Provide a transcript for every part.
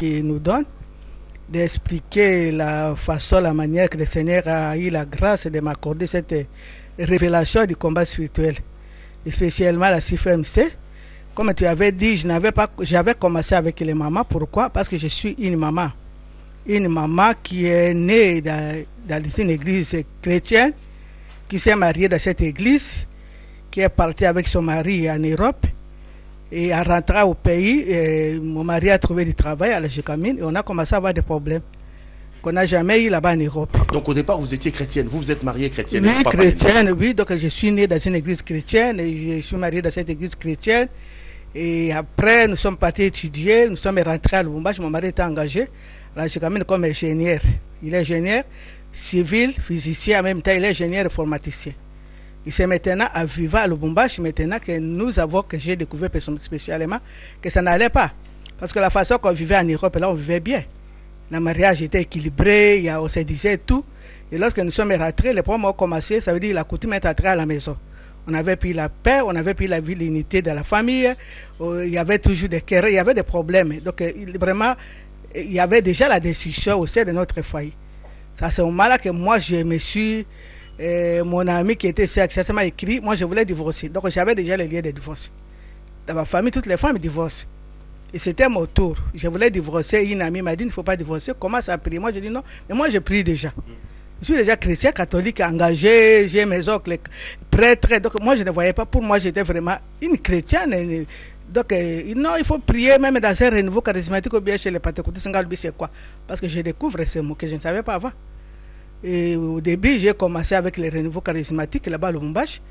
qui nous donne d'expliquer la façon, la manière que le Seigneur a eu la grâce de m'accorder cette révélation du combat spirituel, spécialement la CFMC. Comme tu avais dit, j'avais commencé avec les mamans. Pourquoi? Parce que je suis une maman qui est née dans une église chrétienne, qui s'est mariée dans cette église, qui est partie avec son mari en Europe. Et en rentrant au pays, mon mari a trouvé du travail à la Gécamine et on a commencé à avoir des problèmes qu'on n'a jamais eu là-bas en Europe. Donc au départ, vous étiez chrétienne, vous êtes mariée chrétienne? Oui, chrétienne, oui. Donc je suis née dans une église chrétienne et je suis mariée dans cette église chrétienne. Et après, nous sommes partis étudier, nous sommes rentrés à Lubumbashi. Mon mari était engagé à la Gécamine comme ingénieur. Il est ingénieur civil, physicien, en même temps il est ingénieur informaticien. Et c'est maintenant à vivre à Lubumbashi, maintenant que j'ai découvert spécialement que ça n'allait pas. Parce que la façon qu'on vivait en Europe, là on vivait bien. Le mariage était équilibré, on se disait tout. Et lorsque nous sommes rentrés, les problèmes ont commencé, ça veut dire la coutume est entrée à la maison. On avait pris la paix, on avait pris la vie, l'unité de la famille. Il y avait toujours des querelles, il y avait des problèmes. Donc vraiment, il y avait déjà la décision au sein de notre foyer. C'est à ce moment-là que moi je me suis... mon ami qui était sexuel m'a écrit, moi je voulais divorcer. Donc j'avais déjà les liens de divorce. Dans ma famille, toutes les femmes divorcent. Et c'était mon tour. Je voulais divorcer. Une amie m'a dit, il ne faut pas divorcer. Commence à prier. Moi je dis non, mais moi je prie déjà. Je suis déjà chrétien, catholique, engagé, j'ai mes oncles prêtres. Donc moi je ne voyais pas, pour moi j'étais vraiment une chrétienne. Donc non, il faut prier même dans un renouveau charismatique ou bien chez les pentecôtistes. C'est quoi? Parce que je découvre ces mots que je ne savais pas avant. Et au début, j'ai commencé avec les renouveaux charismatiques là-bas à Lubumbashi.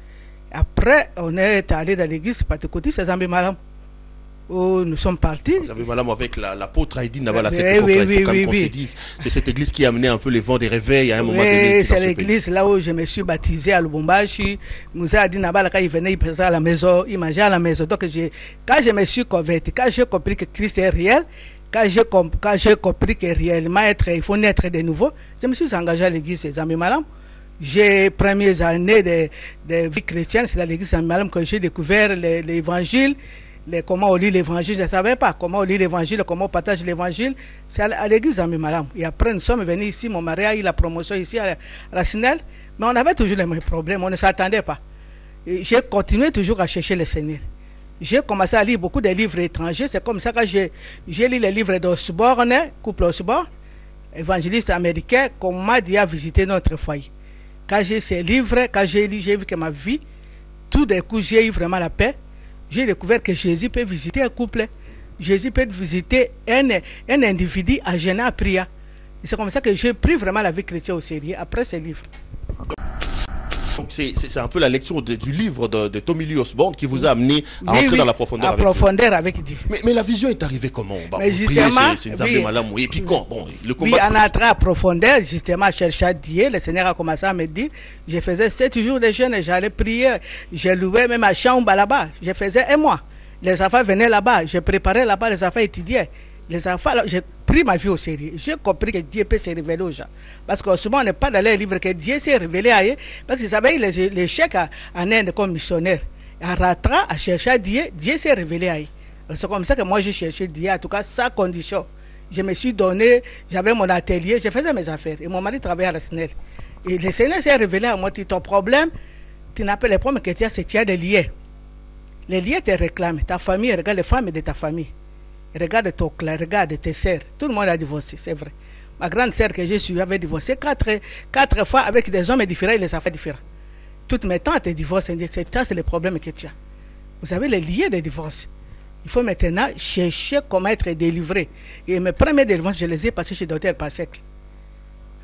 Après, on est allé dans l'église pentecôtiste, c'est Zambi Malam, où nous sommes partis. Zambi Malam avec l'apôtre Haïdine, là-bas, c'est cette église qui a amené un peu les vents des réveils à un moment donné. C'est l'église là où je me suis baptisé à Lubumbashi. Moussa a dit, quand il venait, il faisait à la maison, il mangeait à la maison. Donc, quand je me suis converti, quand j'ai compris que Christ est réel, quand j'ai compris que réellement il faut naître de nouveau, je me suis engagé à l'église des Zambi Malam. J'ai premières années de vie chrétienne, c'est à l'église Zambi Malam que j'ai découvert l'évangile, comment on lit l'évangile. Je ne savais pas comment on lit l'évangile, comment on partage l'évangile. C'est à l'église Zambi Malam. Et après, nous sommes venus ici, mon mari a eu la promotion ici à la SNEL, mais on avait toujours les mêmes problèmes, on ne s'attendait pas. J'ai continué toujours à chercher le Seigneur. J'ai commencé à lire beaucoup de livres étrangers. C'est comme ça que j'ai lu les livres d'Osborne, couple Osborne, évangéliste américain, qu'on m'a dit à visiter notre foyer. Quand j'ai ces livres, quand j'ai lu, j'ai vu que ma vie, tout d'un coup, j'ai eu vraiment la paix. J'ai découvert que Jésus peut visiter un couple. Jésus peut visiter un individu à jeûner à prier. C'est comme ça que j'ai pris vraiment la vie chrétienne au sérieux après ces livres. Donc c'est un peu la lecture du livre de Tommy Lee Osborne qui vous a amené à entrer dans la profondeur avec Dieu. Mais la vision est arrivée comment? Mais justement, et puis quand le combat. Oui, en entrant à profondeur, justement, à chercher à Dieu, le Seigneur a commencé à me dire, je faisais 7 jours de jeûne et j'allais prier, je louais même à chambre là-bas, je faisais un mois. Les enfants venaient là-bas, je préparais là-bas, les enfants étudiaient. Les enfants, j'ai pris ma vie au sérieux. J'ai compris que Dieu peut se révéler aux gens. Parce que souvent, on n'est pas dans les livres que Dieu s'est révélé à eux. Parce qu'ils avaient les chèques en Inde comme missionnaire. En rentrant, à chercher à Dieu, Dieu s'est révélé à eux. C'est comme ça que moi, j'ai cherché Dieu, en tout cas, sans condition. Je me suis donné, j'avais mon atelier, je faisais mes affaires. Et mon mari travaillait à la SNEL. Et le Seigneur s'est révélé à moi, ton problème, tu n'as pas les problèmes que tu as, c'est que tu as des liens. Les liens te réclament. Ta famille, regarde les femmes de ta famille. Regarde ton clan, regarde tes sœurs. Tout le monde a divorcé, c'est vrai. Ma grande sœur que j'ai suivie avait divorcé 4 fois avec des hommes différents et les affaires différentes. Toutes mes tantes divorcent. C'est le problème que tu as. Vous avez les liens de divorce. Il faut maintenant chercher comment être délivré. Et mes premières délivrances, je les ai passées chez Dr Pasek.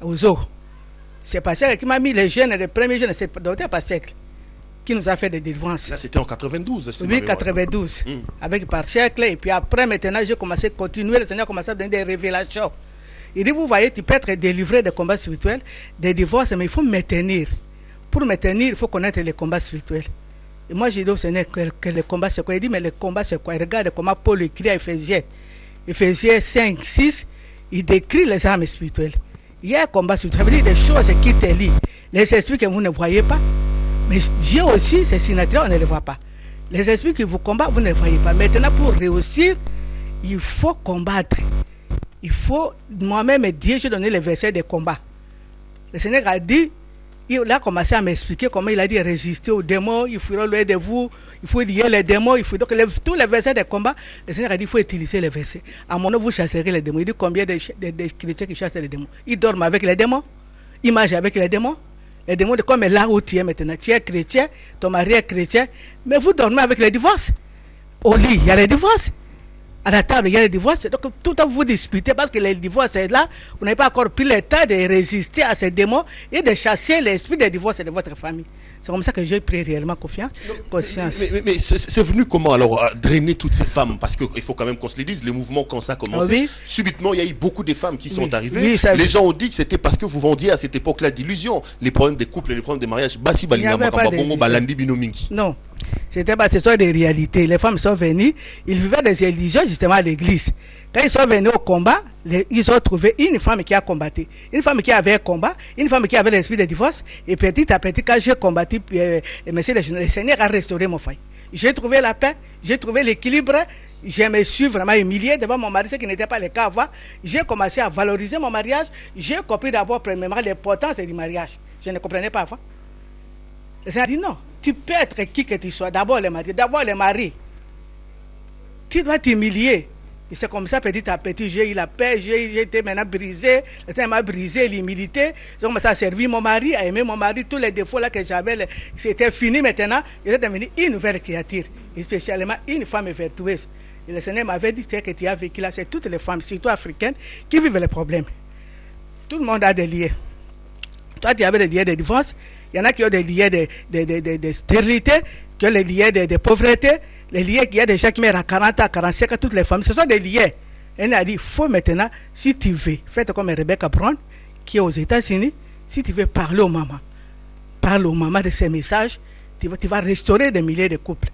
Aux eaux. C'est Pasek qui m'a mis les jeunes, les premiers jeunes, c'est Dr Pasek qui nous a fait des délivrances. Là, c'était en 92. Oui, 92. Avec par siècle. Et puis après, maintenant, j'ai commencé à continuer. Le Seigneur a commencé à donner des révélations. Il dit, vous voyez, tu peux être délivré des combats spirituels, des divorces, mais il faut maintenir. Pour maintenir, il faut connaître les combats spirituels. Et moi, j'ai dit au Seigneur que les combats, c'est quoi? Il dit, mais les combats, c'est quoi? Il regarde comment Paul écrit à Ephésiens. Ephésiens 5, 6, il décrit les armes spirituelles. Il y a un combat spirituel. Ça veut dire des choses qui te lient. Les esprits que vous ne voyez pas. Mais Dieu aussi, c'est si naturel, on ne les voit pas. Les esprits qui vous combattent, vous ne les voyez pas. Maintenant, pour réussir, il faut combattre. il faut moi-même Dieu, j'ai donné les versets des combats. Le Seigneur a dit, il a commencé à m'expliquer comment il a dit résister aux démons, il faut loin de vous, il faut lier les démons, il faut donc tous les versets des combats. Le Seigneur a dit il faut utiliser les versets. À mon nom, vous chasserez les démons. Il dit combien de chrétiens qui chassent les démons? Ils dorment avec les démons, ils mangent avec les démons. Les démons, comme là où tu es maintenant, tu es chrétien, ton mari est chrétien, mais vous dormez avec les divorces. Au lit, il y a les divorces. À la table, il y a les divorces. Donc, tout le temps, vous disputez parce que les divorces est là. Vous n'avez pas encore pris le temps de résister à ces démons et de chasser l'esprit des divorces de votre famille. C'est comme ça que j'ai pris réellement conscience. Mais c'est venu comment alors drainer toutes ces femmes? Parce qu'il faut quand même qu'on se le dise, les mouvements quand ça a commencé, oui. Subitement il y a eu beaucoup de femmes qui sont arrivées. Oui, les gens ont dit que c'était parce que vous vendiez à cette époque-là d'illusions, les problèmes des couples, les problèmes des mariages. Non, c'était pas, ce sont des réalités. Les femmes sont venues, ils vivaient des illusions justement à l'église. Quand ils sont venus au combat, ils ont trouvé une femme qui a combattu, une femme qui avait un combat, une femme qui avait l'esprit de divorce. Et petit à petit, quand j'ai combattu, monsieur le Seigneur a restauré mon foyer. J'ai trouvé la paix, j'ai trouvé l'équilibre. Je me suis vraiment humilié devant mon mari, ce qui n'était pas le cas avant. J'ai commencé à valoriser mon mariage. J'ai compris d'abord, premièrement, l'importance du mariage. Je ne comprenais pas avant. Le Seigneur a dit non, tu peux être qui que tu sois. D'abord le mari. Tu dois t'humilier. Et c'est comme ça, petit à petit, j'ai eu la paix, j'ai été maintenant brisé. Le Seigneur m'a brisé l'humilité. J'ai commencé à servir mon mari, à aimer mon mari. Tous les défauts là que j'avais, c'était fini maintenant. J'étais devenu une nouvelle créature, et spécialement une femme vertueuse. Et le Seigneur m'avait dit que tu as vécu là, c'est toutes les femmes, surtout africaines, qui vivent les problèmes. Tout le monde a des liens. Toi, tu avais des liens de divorce. Il y en a qui ont des liens de stérilité, qui ont des liens de pauvreté. Les liens qu'il y a des gens qui mettent à 40 à 45 à toutes les femmes, ce sont des liens. Elle a dit, il faut maintenant, si tu veux, faites comme Rebecca Brown, qui est aux États-Unis, si tu veux parler aux mamans, parle aux mamans de ces messages, tu vas restaurer des milliers de couples.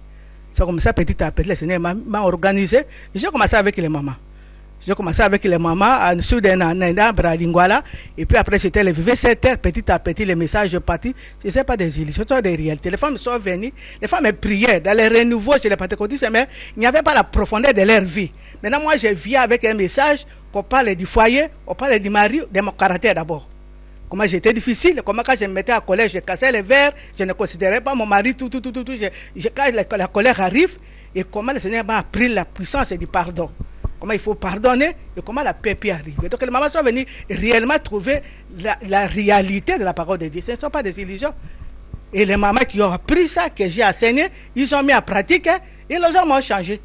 C'est comme ça, petit à petit, le Seigneur m'a organisé. J'ai commencé avec les mamans. J'ai commencé avec les mamans en dessous d'un Lingwala. Et puis après, c'était les VV7R. Petit à petit, les messages partis. Ce n'est pas des illusions, ce sont des réalités. Les femmes sont venues. Les femmes priaient dans les renouveaux chez les pentecôtistes, mais il n'y avait pas la profondeur de leur vie. Maintenant, moi, je viens avec un message qu'on parle du foyer, on parle du mari, de mon caractère d'abord. Comment j'étais difficile, comment quand je me mettais à colère, je cassais les verres, je ne considérais pas mon mari, tout. Quand la colère arrive, et comment le Seigneur m'a appris la puissance du pardon. Comment il faut pardonner et comment la paix peut arriver. Donc les mamans sont venues réellement trouver la réalité de la parole de Dieu. Ce ne sont pas des illusions. Et les mamans qui ont appris ça, que j'ai enseigné, ils ont mis à pratiquer et les gens m'ont changé.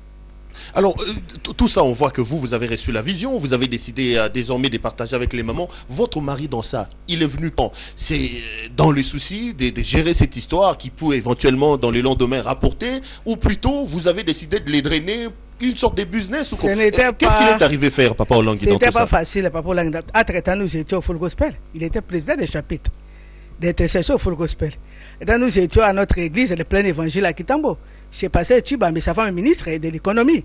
Alors, tout ça, on voit que vous avez reçu la vision, vous avez décidé désormais de partager avec les mamans. Votre mari dans ça, il est venu quand? C'est dans le souci de gérer cette histoire qui peut éventuellement dans le lendemain rapporter, ou plutôt vous avez décidé de les drainer, une sorte de business? Qu'est-ce qu'il est arrivé faire, Papa Olangui? C'était pas facile, Papa Olangui. Entre-temps, nous étions au Full Gospel. Il était président des chapitres d'intercession au Full Gospel. Et dans nous étions à notre église, le plein évangile à Kitambo. J'ai passé Tuba, mais sa femme ministre de l'économie.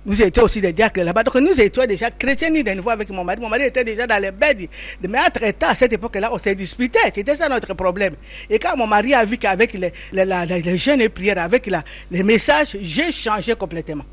Nous étions aussi des diacres là-bas. Donc nous étions déjà chrétiens de nouveau avec mon mari. Mon mari était déjà dans les bêtes. Mais entre-temps, à cette époque-là, on s'est disputé. C'était ça notre problème. Et quand mon mari a vu qu'avec les jeunes et prières, avec les messages, j'ai changé complètement.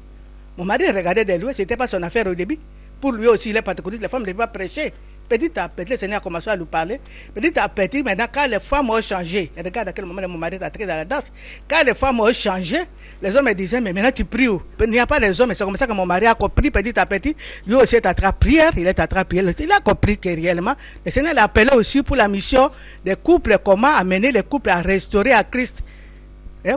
Mon mari regardait de lui, ce n'était pas son affaire au début. Pour lui aussi, il est pentecôtiste, les femmes ne devaient pas prêcher. Petit à petit, le Seigneur a commencé à lui parler. Petit à petit, maintenant, quand les femmes ont changé, regarde à quel moment mon mari est entré dans la danse. Quand les femmes ont changé, les hommes me disaient, mais maintenant tu pries où? Il n'y a pas les hommes, c'est comme ça que mon mari a compris petit à petit. Lui aussi est entré à prière, il est entré à prière. Il a compris que réellement, le Seigneur l'a appelé aussi pour la mission des couples, comment amener les couples à restaurer à Christ.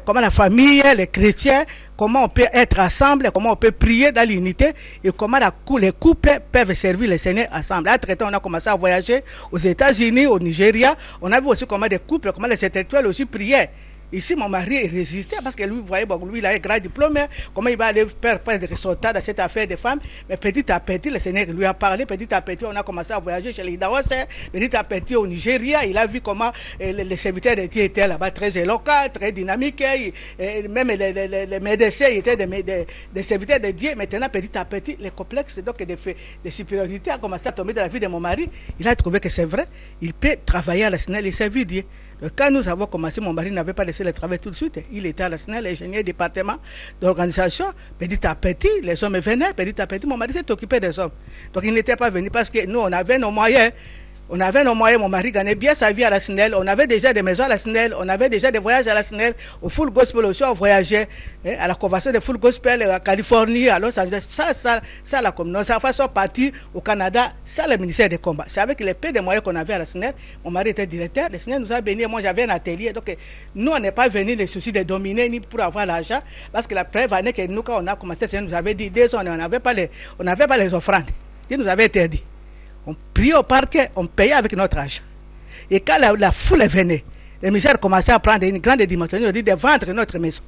Comment la famille, les chrétiens, comment on peut être ensemble, comment on peut prier dans l'unité et comment les couples peuvent servir le Seigneur ensemble. Entre-temps, on a commencé à voyager aux États-Unis, au Nigeria. On a vu aussi comment des couples, comment les intellectuels aussi priaient. Ici, mon mari résistait parce que lui, vous voyez, bon, lui, il a un grand diplôme. Comment il va aller faire des résultats dans cette affaire des femmes? Mais petit à petit, le Seigneur lui a parlé. Petit à petit, on a commencé à voyager chez les Dawas. Petit à petit, au Nigeria, il a vu comment les serviteurs de Dieu étaient là-bas très éloquents, très dynamiques. Même les médecins étaient des serviteurs de Dieu. Maintenant, petit à petit, les complexes donc, de supériorité ont commencé à tomber dans la vie de mon mari. Il a trouvé que c'est vrai. Il peut travailler à la Seigneur et servir Dieu. Donc, quand nous avons commencé, mon mari n'avait pas laissé le travail tout de suite. Il était à la SNEL, ingénieur département d'organisation. Petit à petit, les hommes venaient. Petit à petit, mon mari s'est occupé des hommes. Donc, il n'était pas venu parce que nous, on avait nos moyens. On avait nos moyens, mon mari gagnait bien sa vie à la SNEL. On avait déjà des maisons à la SNEL. On avait déjà des voyages à la SNEL. Au Full Gospel aussi, on voyageait à la convention de Full Gospel à Californie, à Los Angeles. Ça la communauté. Nos enfants sont partis au Canada. Ça, le ministère des combats. C'est avec les peu de moyens qu'on avait à la SNEL. Mon mari était directeur. Le SNEL nous a bénis. Moi, j'avais un atelier. Donc, nous, on n'est pas venus les soucis de dominer ni pour avoir l'argent. Parce que la première année que nous, quand on a commencé, le SNEL nous avait dit, on n'avait pas les offrandes. Il nous avait interdit. On priait au parquet, on payait avec notre argent. Et quand la foule venait, les misères commençaient à prendre une grande dimension, on dit de vendre notre maison.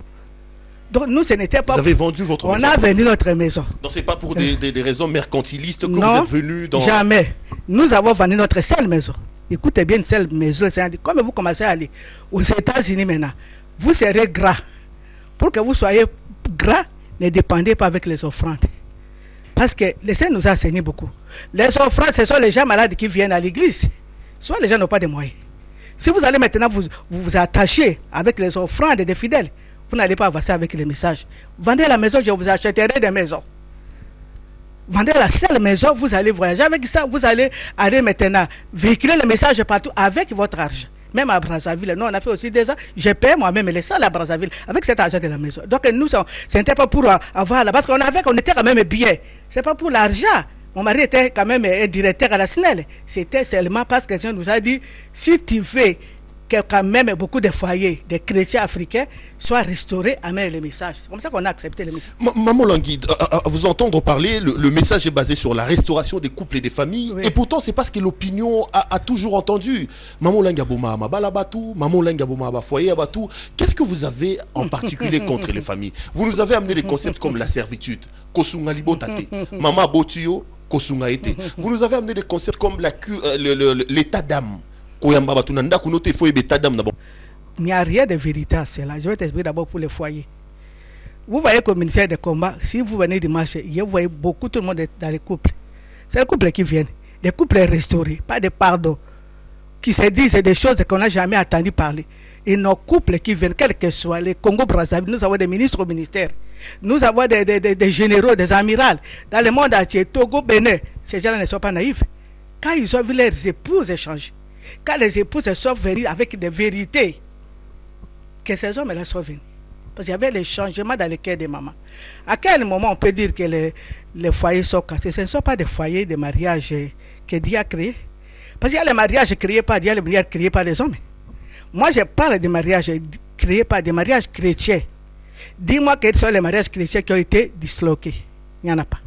Donc nous, ce n'était pas... Vous avez vendu votre maison? On a vendu notre maison. Donc ce n'est pas pour des raisons mercantilistes que non, vous êtes venus dans... jamais. Nous avons vendu notre seule maison. Écoutez bien, une seule maison. Comme vous commencez à aller aux États-Unis maintenant, vous serez gras. Pour que vous soyez gras, ne dépendez pas avec les offrandes. Parce que le Seigneur nous a enseigné beaucoup. Les offrandes, ce sont les gens malades qui viennent à l'église. Soit les gens n'ont pas de moyens. Si vous allez maintenant vous attacher avec les offrandes des fidèles, vous n'allez pas avancer avec les messages. Vendez la maison, je vous achèterai des maisons. Vendez la seule maison, vous allez voyager avec ça, vous allez aller maintenant véhiculer le message partout avec votre argent. Même à Brazzaville, nous on a fait aussi des ans, j'ai payé moi-même les salles à Brazzaville avec cet argent de la maison. Donc nous, ce n'était pas pour avoir là, parce qu'on était quand même bien. Ce n'est pas pour l'argent. Mon mari était quand même directeur à la SNEL. C'était seulement parce que Dieu nous a dit, si tu veux que quand même beaucoup de foyers, des chrétiens africains soient restaurés, amène le message. C'est comme ça qu'on a accepté le message. Maman Langui, à vous entendre parler, le message est basé sur la restauration des couples et des familles. Oui. Et pourtant, c'est parce que l'opinion a toujours entendu. Maman Langui Abouma Mabalabatou, Maman Langui Abouma Bafoyer Abatou. Qu'est-ce que vous avez en particulier contre les familles? Vous nous avez amené des concepts comme la servitude, Kosunga Libotate, Mama Botuyo, Kosunga Ete. Vous nous avez amené des concepts comme l'état d'âme. Il n'y a rien de vérité à cela. Je vais t'expliquer d'abord pour les foyers. Vous voyez qu'au ministère des combats, si vous venez du marché, vous voyez beaucoup tout le monde dans les couples. C'est les couples qui viennent. Des couples restaurés, pas de pardon. Qui se disent des choses qu'on n'a jamais entendu parler. Et nos couples qui viennent, quels que soient, les Congo-Brazzaville, nous avons des ministres au ministère. Nous avons des généraux, des amirals. Dans le monde entier, Togo, Bénin, ces gens-là ne sont pas naïfs. Quand ils ont vu leurs épouses échanger, quand les épouses sont venues avec des vérités, que ces hommes-là sont venus. Parce qu'il y avait les changements dans le cœur des mamans. À quel moment on peut dire que les foyers sont cassés? Ce ne sont pas des foyers de mariage que Dieu a créés. Parce qu'il y a les mariages créés par Dieu, les mariages créés par les hommes. Moi, je parle des mariages créés par des mariages chrétiens. Dis-moi quels sont les mariages chrétiens qui ont été disloqués. Il n'y en a pas.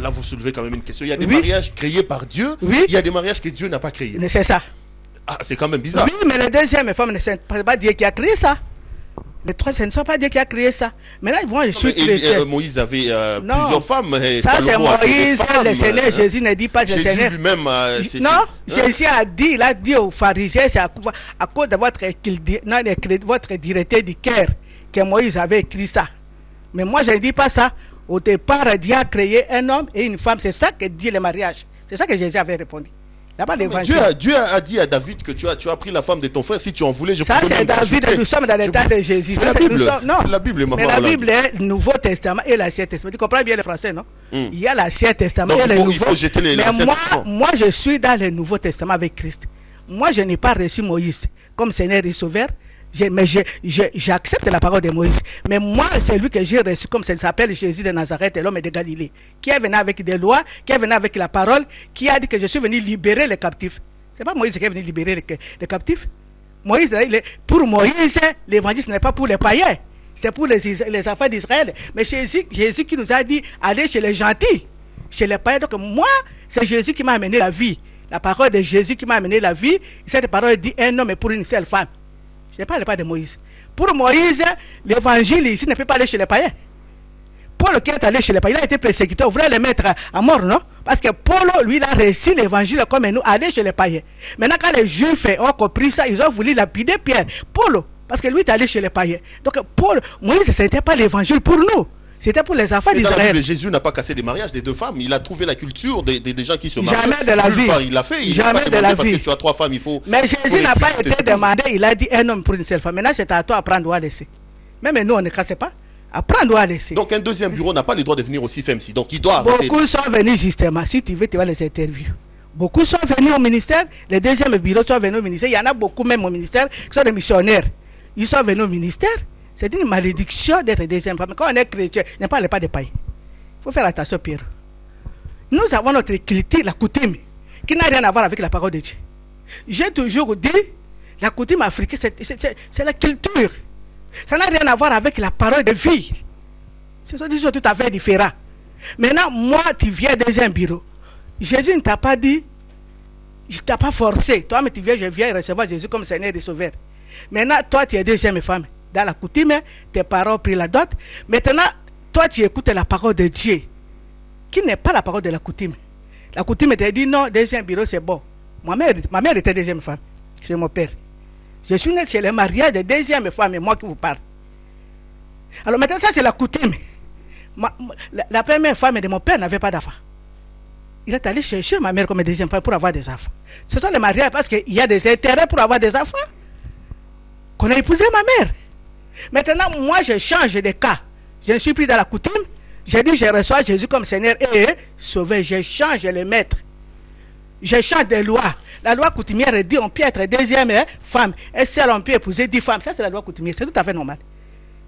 Là, vous soulevez quand même une question. Il y a des mariages créés par Dieu, il y a des mariages que Dieu n'a pas créés. C'est ça. Ah, c'est quand même bizarre. Oui, mais la deuxième femme, ce n'est pas Dieu qui a créé ça. Les trois, ce ne sont pas Dieu qui a créé ça. Maintenant, moi, je suis chrétien. Moïse avait plusieurs femmes. Ça, c'est Moïse. Le Seigneur Jésus ne dit pas que le Seigneur. Jésus lui-même. Non, Jésus a dit, il a dit aux pharisiens, c'est à cause de votre directeur du cœur que Moïse avait écrit ça. Mais moi, je ne dis pas ça. Au départ, Dieu a créé un homme et une femme. C'est ça que dit le mariage. C'est ça que Jésus avait répondu. Dieu a dit à David que tu as pris la femme de ton frère. Si tu en voulais, je peux. Ça, c'est David. Nous sommes dans l'état de Jésus. C'est la Bible. Non. C'est la Bible, mais la Bible est le Nouveau Testament et l'Ancien Testament. Tu comprends bien le français, non? Il y a l'Ancien Testament et le Nouveau. Il faut jeter les Mais moi, je suis dans le Nouveau Testament avec Christ. Moi, je n'ai pas reçu Moïse comme Seigneur et Sauveur. Mais j'accepte la parole de Moïse. Mais moi, c'est lui que j'ai reçu comme ça s'appelle Jésus de Nazareth et l'homme de Galilée. Qui est venu avec des lois, qui est venu avec la parole, qui a dit que je suis venu libérer les captifs. Ce n'est pas Moïse qui est venu libérer les captifs. Pour Moïse, l'évangile, ce n'est pas pour les païens. C'est pour les enfants d'Israël. Mais Jésus qui nous a dit, allez chez les gentils, chez les païens. Donc moi, c'est Jésus qui m'a amené la vie. La parole de Jésus qui m'a amené la vie. Cette parole dit un homme pour une seule femme. Je ne parle pas de Moïse. Pour Moïse, l'évangile ici ne peut pas aller chez les païens. Paul qui est allé chez les païens, il a été persécuté, on voulait le mettre à mort, non? Parce que Paul, lui, il a reçu l'évangile comme nous, aller chez les païens. Maintenant, quand les Juifs ont compris ça, ils ont voulu lapider Pierre. Paul, parce que lui est allé chez les païens. Donc, Moïse, ce n'était pas l'évangile pour nous. C'était pour les enfants d'Israël. Dans la Bible, d'Israël. Jésus n'a pas cassé des mariages des deux femmes. Il a trouvé la culture des gens qui se marient. Jamais de la vie. Il l'a fait. Il Jamais pas de la parce vie. que tu as 3 femmes, il faut... Mais Jésus n'a pas été demandé, il a dit un homme pour une seule femme. Maintenant, c'est à toi à prendre ou à laisser. Même nous, on ne casse pas. À prendre ou à laisser. Donc un deuxième bureau n'a pas le droit de venir aussi FEMC. Donc il doit arrêter. Beaucoup sont venus justement. Si tu veux, tu vas les interviews. Beaucoup sont venus au ministère. Les deuxièmes bureaux sont venus au ministère. Il y en a beaucoup même au ministère qui sont des missionnaires. Ils sont venus au ministère. C'est une malédiction d'être deuxième femme. Quand on est chrétien, ne parlez pas de païens. Il faut faire attention, Pierre. Nous avons notre culture, la coutume, qui n'a rien à voir avec la parole de Dieu. J'ai toujours dit, la coutume africaine, c'est la culture. Ça n'a rien à voir avec la parole de vie. Ce sont des choses tout à fait différentes. Maintenant, moi, tu viens dans un bureau. Jésus ne t'a pas dit, je ne t'ai pas forcé. Toi, mais tu viens, je viens recevoir Jésus comme Seigneur et Sauveur. Maintenant, toi, tu es deuxième femme. Dans la coutume, tes parents ont pris la dot. Maintenant, toi, tu écoutes la parole de Dieu, qui n'est pas la parole de la coutume. La coutume t'a dit, non, deuxième bureau, c'est bon. Ma mère était deuxième femme, chez mon père. Je suis né chez le mariage de deuxième femme, et moi qui vous parle. Alors maintenant, ça, c'est la coutume. La première femme de mon père n'avait pas d'enfant. Il est allé chercher ma mère comme deuxième femme pour avoir des enfants. Ce sont les mariages parce qu'il y a des intérêts pour avoir des enfants. Qu'on a épousé ma mère. Maintenant, moi, je change de cas. Je ne suis plus dans la coutume. J'ai dit, je reçois Jésus comme Seigneur et Sauveur. Je change le maître. Je change de loi. La loi coutumière dit on peut être deuxième femme. Et seul on peut épouser 10 femmes. Ça, c'est la loi coutumière. C'est tout à fait normal.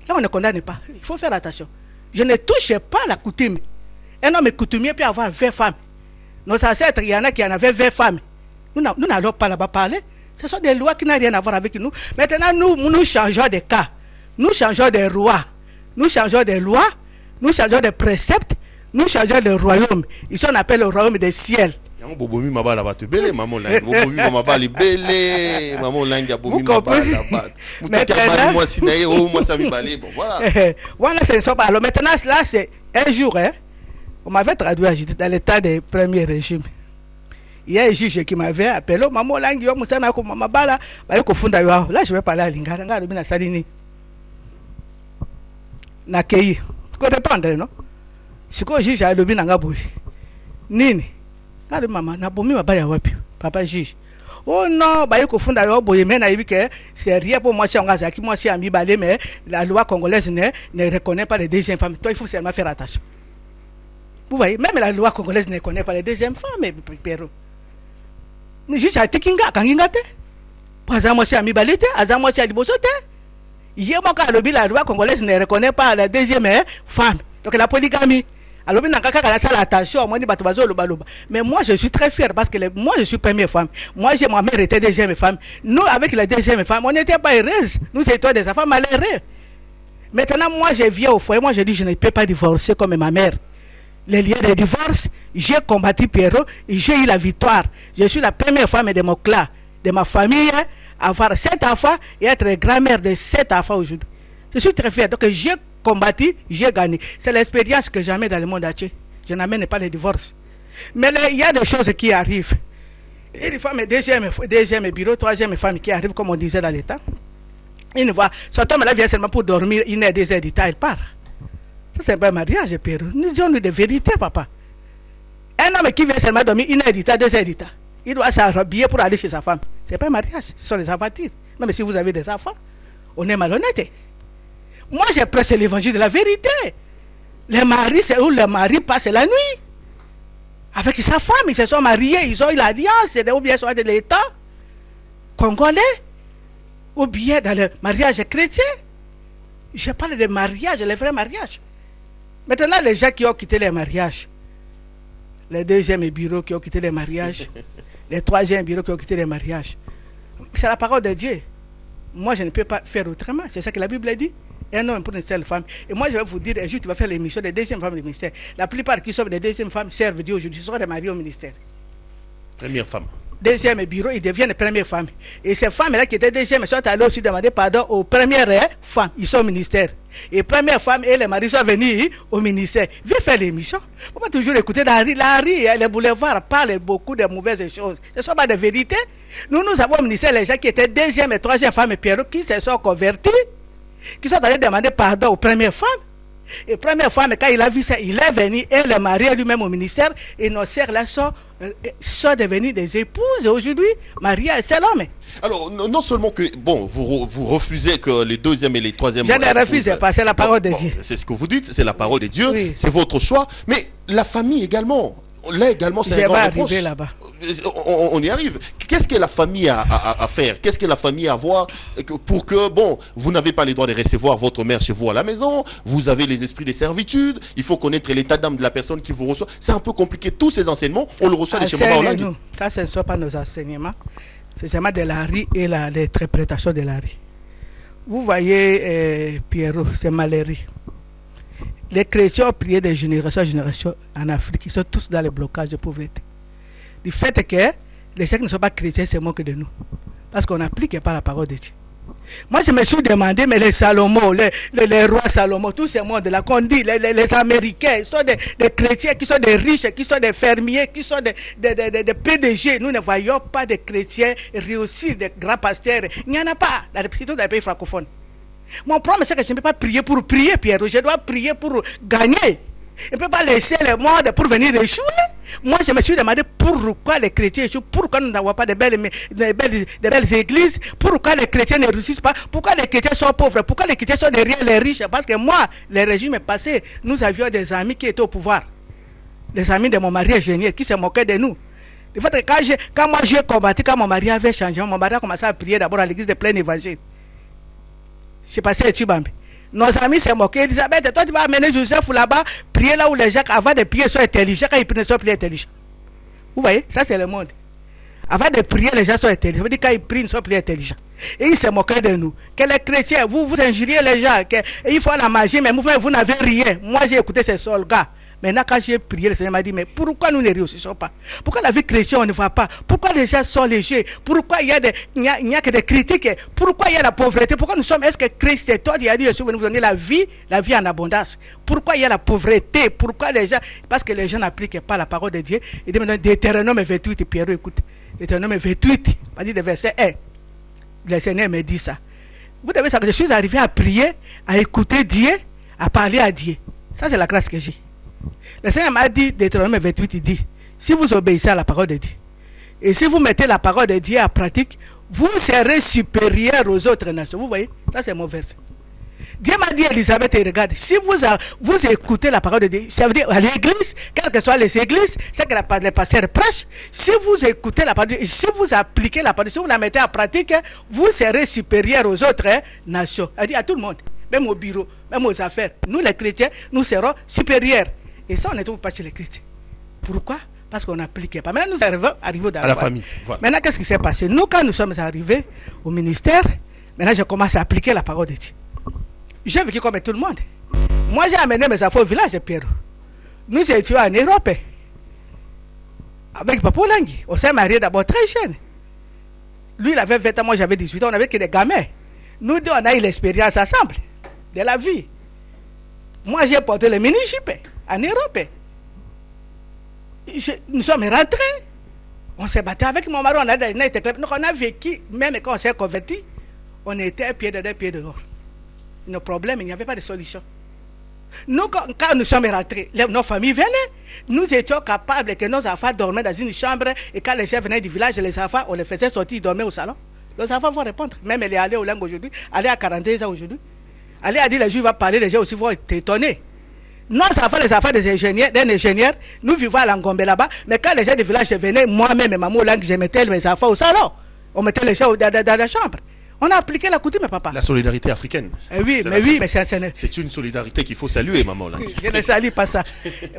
Là, on ne condamne pas. Il faut faire attention. Je ne touche pas la coutume. Un homme coutumier peut avoir 20 femmes. Nos ancêtres, il y en a qui en avaient 20 femmes. Nous n'allons pas là-bas parler. Ce sont des lois qui n'ont rien à voir avec nous. Maintenant, nous changeons de cas. Nous changeons de rois. Nous changeons de lois. Nous changeons de préceptes. Nous changeons de royaume. Ici, on appelle le royaume des ciels. Bobomi mabala batu bele maman langi bobomi mama li bele maman langi bobomi mabala batu mutakama moi sinaye o moi ça mi balé bon voilà voilà c'est ça. Alors maintenant là c'est un jour on m'avait traduit dans l'état des premiers régimes. Il y a un juge qui m'avait appelé maman langi yo musana ko mama bala ba ko funda yo là je vais parler à lingara ngaro bina salini na kei ko répondre non siko juge a lobi nanga boy nini Kade maman, na bomi mabaya wapi, papa juge. Oh non, bah il confond yo boye mais na que c'est rien pour moi chez Ngaza qui moi chez ami balé mais la loi congolaise ne reconnaît pas les deuxièmes femmes. Toi il faut seulement faire attention. Vous voyez, même la loi congolaise ne reconnaît pas les deuxièmes femmes, pero. Mais juge a tekinga kanginga te. Pas à moi chez ami balé te, à moi chez liboso te. Hier moi quand la loi congolaise ne reconnaît pas la deuxième femme. Donc la polygamie. Alors, attention, mais moi je suis très fier parce que moi je suis première femme. Moi, ma mère était deuxième femme. Nous, avec la deuxième femme, on n'était pas heureuses. Nous étions des enfants malheureux. Maintenant, moi je viens au foyer, moi je dis je ne peux pas divorcer comme ma mère. Les liens de divorce, j'ai combattu Pierrot, j'ai eu la victoire. Je suis la première femme de mon clan, de ma famille, avoir 7 enfants et être grand-mère de 7 enfants aujourd'hui. Je suis très fier. Donc j'ai combattu, j'ai gagné. C'est l'expérience que j'amène dans le monde entier. Je n'amène pas le divorce. Mais il y a des choses qui arrivent. Une femme, deuxième bureau, troisième femme qui arrive, comme on disait dans l'État. Une fois, son homme là vient seulement pour dormir, il est 2 heures du temps, il part. Ça, c'est pas un mariage, Père. Nous disons de vérité, papa. Un homme qui vient seulement dormir, 1 heure du temps, 2 heures du temps, il doit s'habiller pour aller chez sa femme. Ce n'est pas un mariage, ce sont les aventures. Même si vous avez des enfants, on est malhonnête. Moi, j'ai prêché l'évangile de la vérité. Les maris, c'est où le mari passe la nuit. Avec sa femme, ils se sont mariés, ils ont eu l'alliance, ou bien soit de l'État congolais, ou bien dans le mariage chrétien. Je parle de mariage, les vrais mariages. Maintenant, les gens qui ont quitté les mariages, les deuxièmes bureaux qui ont quitté les mariages, les troisièmes bureaux qui ont quitté les mariages, c'est la parole de Dieu. Moi, je ne peux pas faire autrement. C'est ça que la Bible dit. Un homme pour une seule femme. Et moi, je vais vous dire, un jour, tu vas faire l'émission des deuxièmes femmes du ministère. La plupart qui sont des deuxièmes femmes servent Dieu aujourd'hui. Ce sont des maris au ministère. Première femme. Deuxième bureau, ils deviennent les premières femmes. Et ces femmes-là qui étaient deuxièmes sont allées aussi demander pardon aux premières femmes. Ils sont au ministère. Et premières femmes et les maris sont venus au ministère. Viens faire l'émission. Il ne faut pas toujours écouter la rue, les boulevards parlent beaucoup de mauvaises choses. Ce ne sont pas de vérité. Nous avons au ministère les gens qui étaient deuxième et troisième femmes et Pierrot qui se sont convertis, qui sont allés demander pardon aux premières femmes. Et première fois, mais quand il a vu ça, il est venu et le marié lui-même au ministère. Et nos sœurs là sont devenues des épouses aujourd'hui. Maria et c'est l'homme. Alors, non seulement que, bon, vous refusez que les deuxième et les troisième... Je ne refuse pas, c'est la parole de Dieu. C'est ce que vous dites, c'est la parole de Dieu, oui. C'est votre choix. Mais la famille également, là également, c'est un grand reproche. Là-bas. On y arrive. Qu'est-ce que la famille a à faire? Qu'est-ce que la famille a à voir pour que, bon, vous n'avez pas les droits de recevoir votre mère chez vous à la maison, vous avez les esprits des servitudes, il faut connaître l'état d'âme de la personne qui vous reçoit. C'est un peu compliqué. Tous ces enseignements, on le reçoit de chez Maman Olangi. Ça, ce ne sont pas nos enseignements. C'est seulement de la rue et l'interprétation de la rue. Vous voyez, Pierrot, c'est malheureux. Les chrétiens ont prié de génération en génération en Afrique. Ils sont tous dans le blocage de pauvreté. Du fait que les gens qui ne sont pas chrétiens se moquent de nous. Parce qu'on n'applique pas la parole de Dieu. Moi, je me suis demandé, mais les Salomon, les rois Salomon, tous ces mondes-là, qu'on dit, les Américains, ils sont des chrétiens, qui sont des riches, qui sont des fermiers, qui sont des PDG. Nous ne voyons pas de chrétiens réussir, des grands pasteurs. Il n'y en a pas dans les pays francophones. Mon problème, c'est que je ne peux pas prier pour prier, Pierre. Je dois prier pour gagner. Je ne peux pas laisser le monde pour venir échouer. Moi, je me suis demandé pourquoi les chrétiens échouent, pourquoi nous n'avons pas de belles églises, pourquoi les chrétiens ne réussissent pas, pourquoi les chrétiens sont pauvres, pourquoi les chrétiens sont derrière les riches. Parce que moi, les régimes passés, nous avions des amis qui étaient au pouvoir. Les amis de mon mari ingénieur qui se moquaient de nous. En fait, quand moi j'ai combattu, quand mon mari avait changé, mon mari a commencé à prier d'abord à l'église de plein évangile. Je suis passé à Tubambi. Nos amis se moquaient, ils disaient, toi tu vas amener Joseph là-bas, prier là où les gens, avant de prier, sont intelligents, quand ils prient, sont plus intelligents. Vous voyez, ça c'est le monde. Avant de prier, les gens sont intelligents. Ça veut dire quand ils prient, ils sont plus intelligents. Et ils se moquaient de nous. Que les chrétiens, vous injuriez les gens, il faut la magie, mais vous n'avez rien. Moi j'ai écouté ces seuls gars. Maintenant, quand j'ai prié, le Seigneur m'a dit, mais pourquoi nous ne réussissons pas? Pourquoi la vie chrétienne, on ne va pas? Pourquoi les gens sont légers? Pourquoi il n'y a que des critiques? Pourquoi il y a la pauvreté? Pourquoi nous sommes, est-ce que Christ est toi qui a dit, je suis venu vous donner la vie en abondance? Pourquoi il y a la pauvreté? Pourquoi les gens, parce que les gens n'appliquent pas la parole de Dieu. Il dit maintenant, Deutéronome 28, Pierre, écoute, Deutéronome 28, on dit le verset 1, le Seigneur me dit ça. Vous devez savoir que je suis arrivé à prier, à écouter Dieu, à parler à Dieu. Ça, c'est la grâce que j'ai. Le Seigneur m'a dit, Deutéronome 28, il dit, si vous obéissez à la parole de Dieu, et si vous mettez la parole de Dieu en pratique, vous serez supérieur aux autres nations. Vous voyez, ça c'est mon verset. Dieu m'a dit à Elisabeth, regarde, si vous écoutez la parole de Dieu, ça veut dire à l'église, quelles que soient les églises, c'est que les pasteurs prêchent, si vous écoutez la parole de Dieu, si vous appliquez la parole de Dieu, si vous la mettez en pratique, vous serez supérieur aux autres nations. Elle dit à tout le monde, même au bureau, même aux affaires. Nous les chrétiens, nous serons supérieurs. Et ça, on ne trouve pas chez les chrétiens. Pourquoi? Parce qu'on n'appliquait pas. Maintenant, nous arrivons à la famille. Voilà. Maintenant, qu'est-ce qui s'est passé? Nous, quand nous sommes arrivés au ministère, maintenant, je commence à appliquer la parole de Dieu. J'ai vécu comme tout le monde. Moi, j'ai amené mes enfants au village de Pierrot. Nous étions en Europe. Avec Papa Olangi. On s'est mariés d'abord très jeune. Lui, il avait 20 ans, moi, j'avais 18 ans. On avait que des gamins. Nous deux, on a eu l'expérience ensemble de la vie. Moi, j'ai porté le mini-jupe en Europe. Nous sommes rentrés. On s'est battu avec mon mari. On a vécu, même quand on s'est converti, on était un pied dedans, un pied dehors. Nos problèmes, il n'y avait pas de solution. Nous, quand nous sommes rentrés, nos familles venaient. Nous étions capables que nos enfants dormaient dans une chambre. Et quand les chefs venaient du village, les enfants, on les faisait sortir, ils dormaient au salon. Les enfants vont répondre. Même elle est allée au Lang aujourd'hui, elle est à 42 ans aujourd'hui. Elle a dit, les Juifs vont parler, les gens aussi vont être étonnés. Nos enfants, les enfants des ingénieurs, d'un ingénieur, nous vivons à Langombe là-bas, mais quand les gens du village venaient, moi-même et Maman Olangi, je mettais mes enfants au salon. On mettait les gens dans la chambre. On a appliqué la coutume, papa. La solidarité africaine. Oui, mais c'est une solidarité qu'il faut saluer, Maman Olangi. Je ne salue pas ça.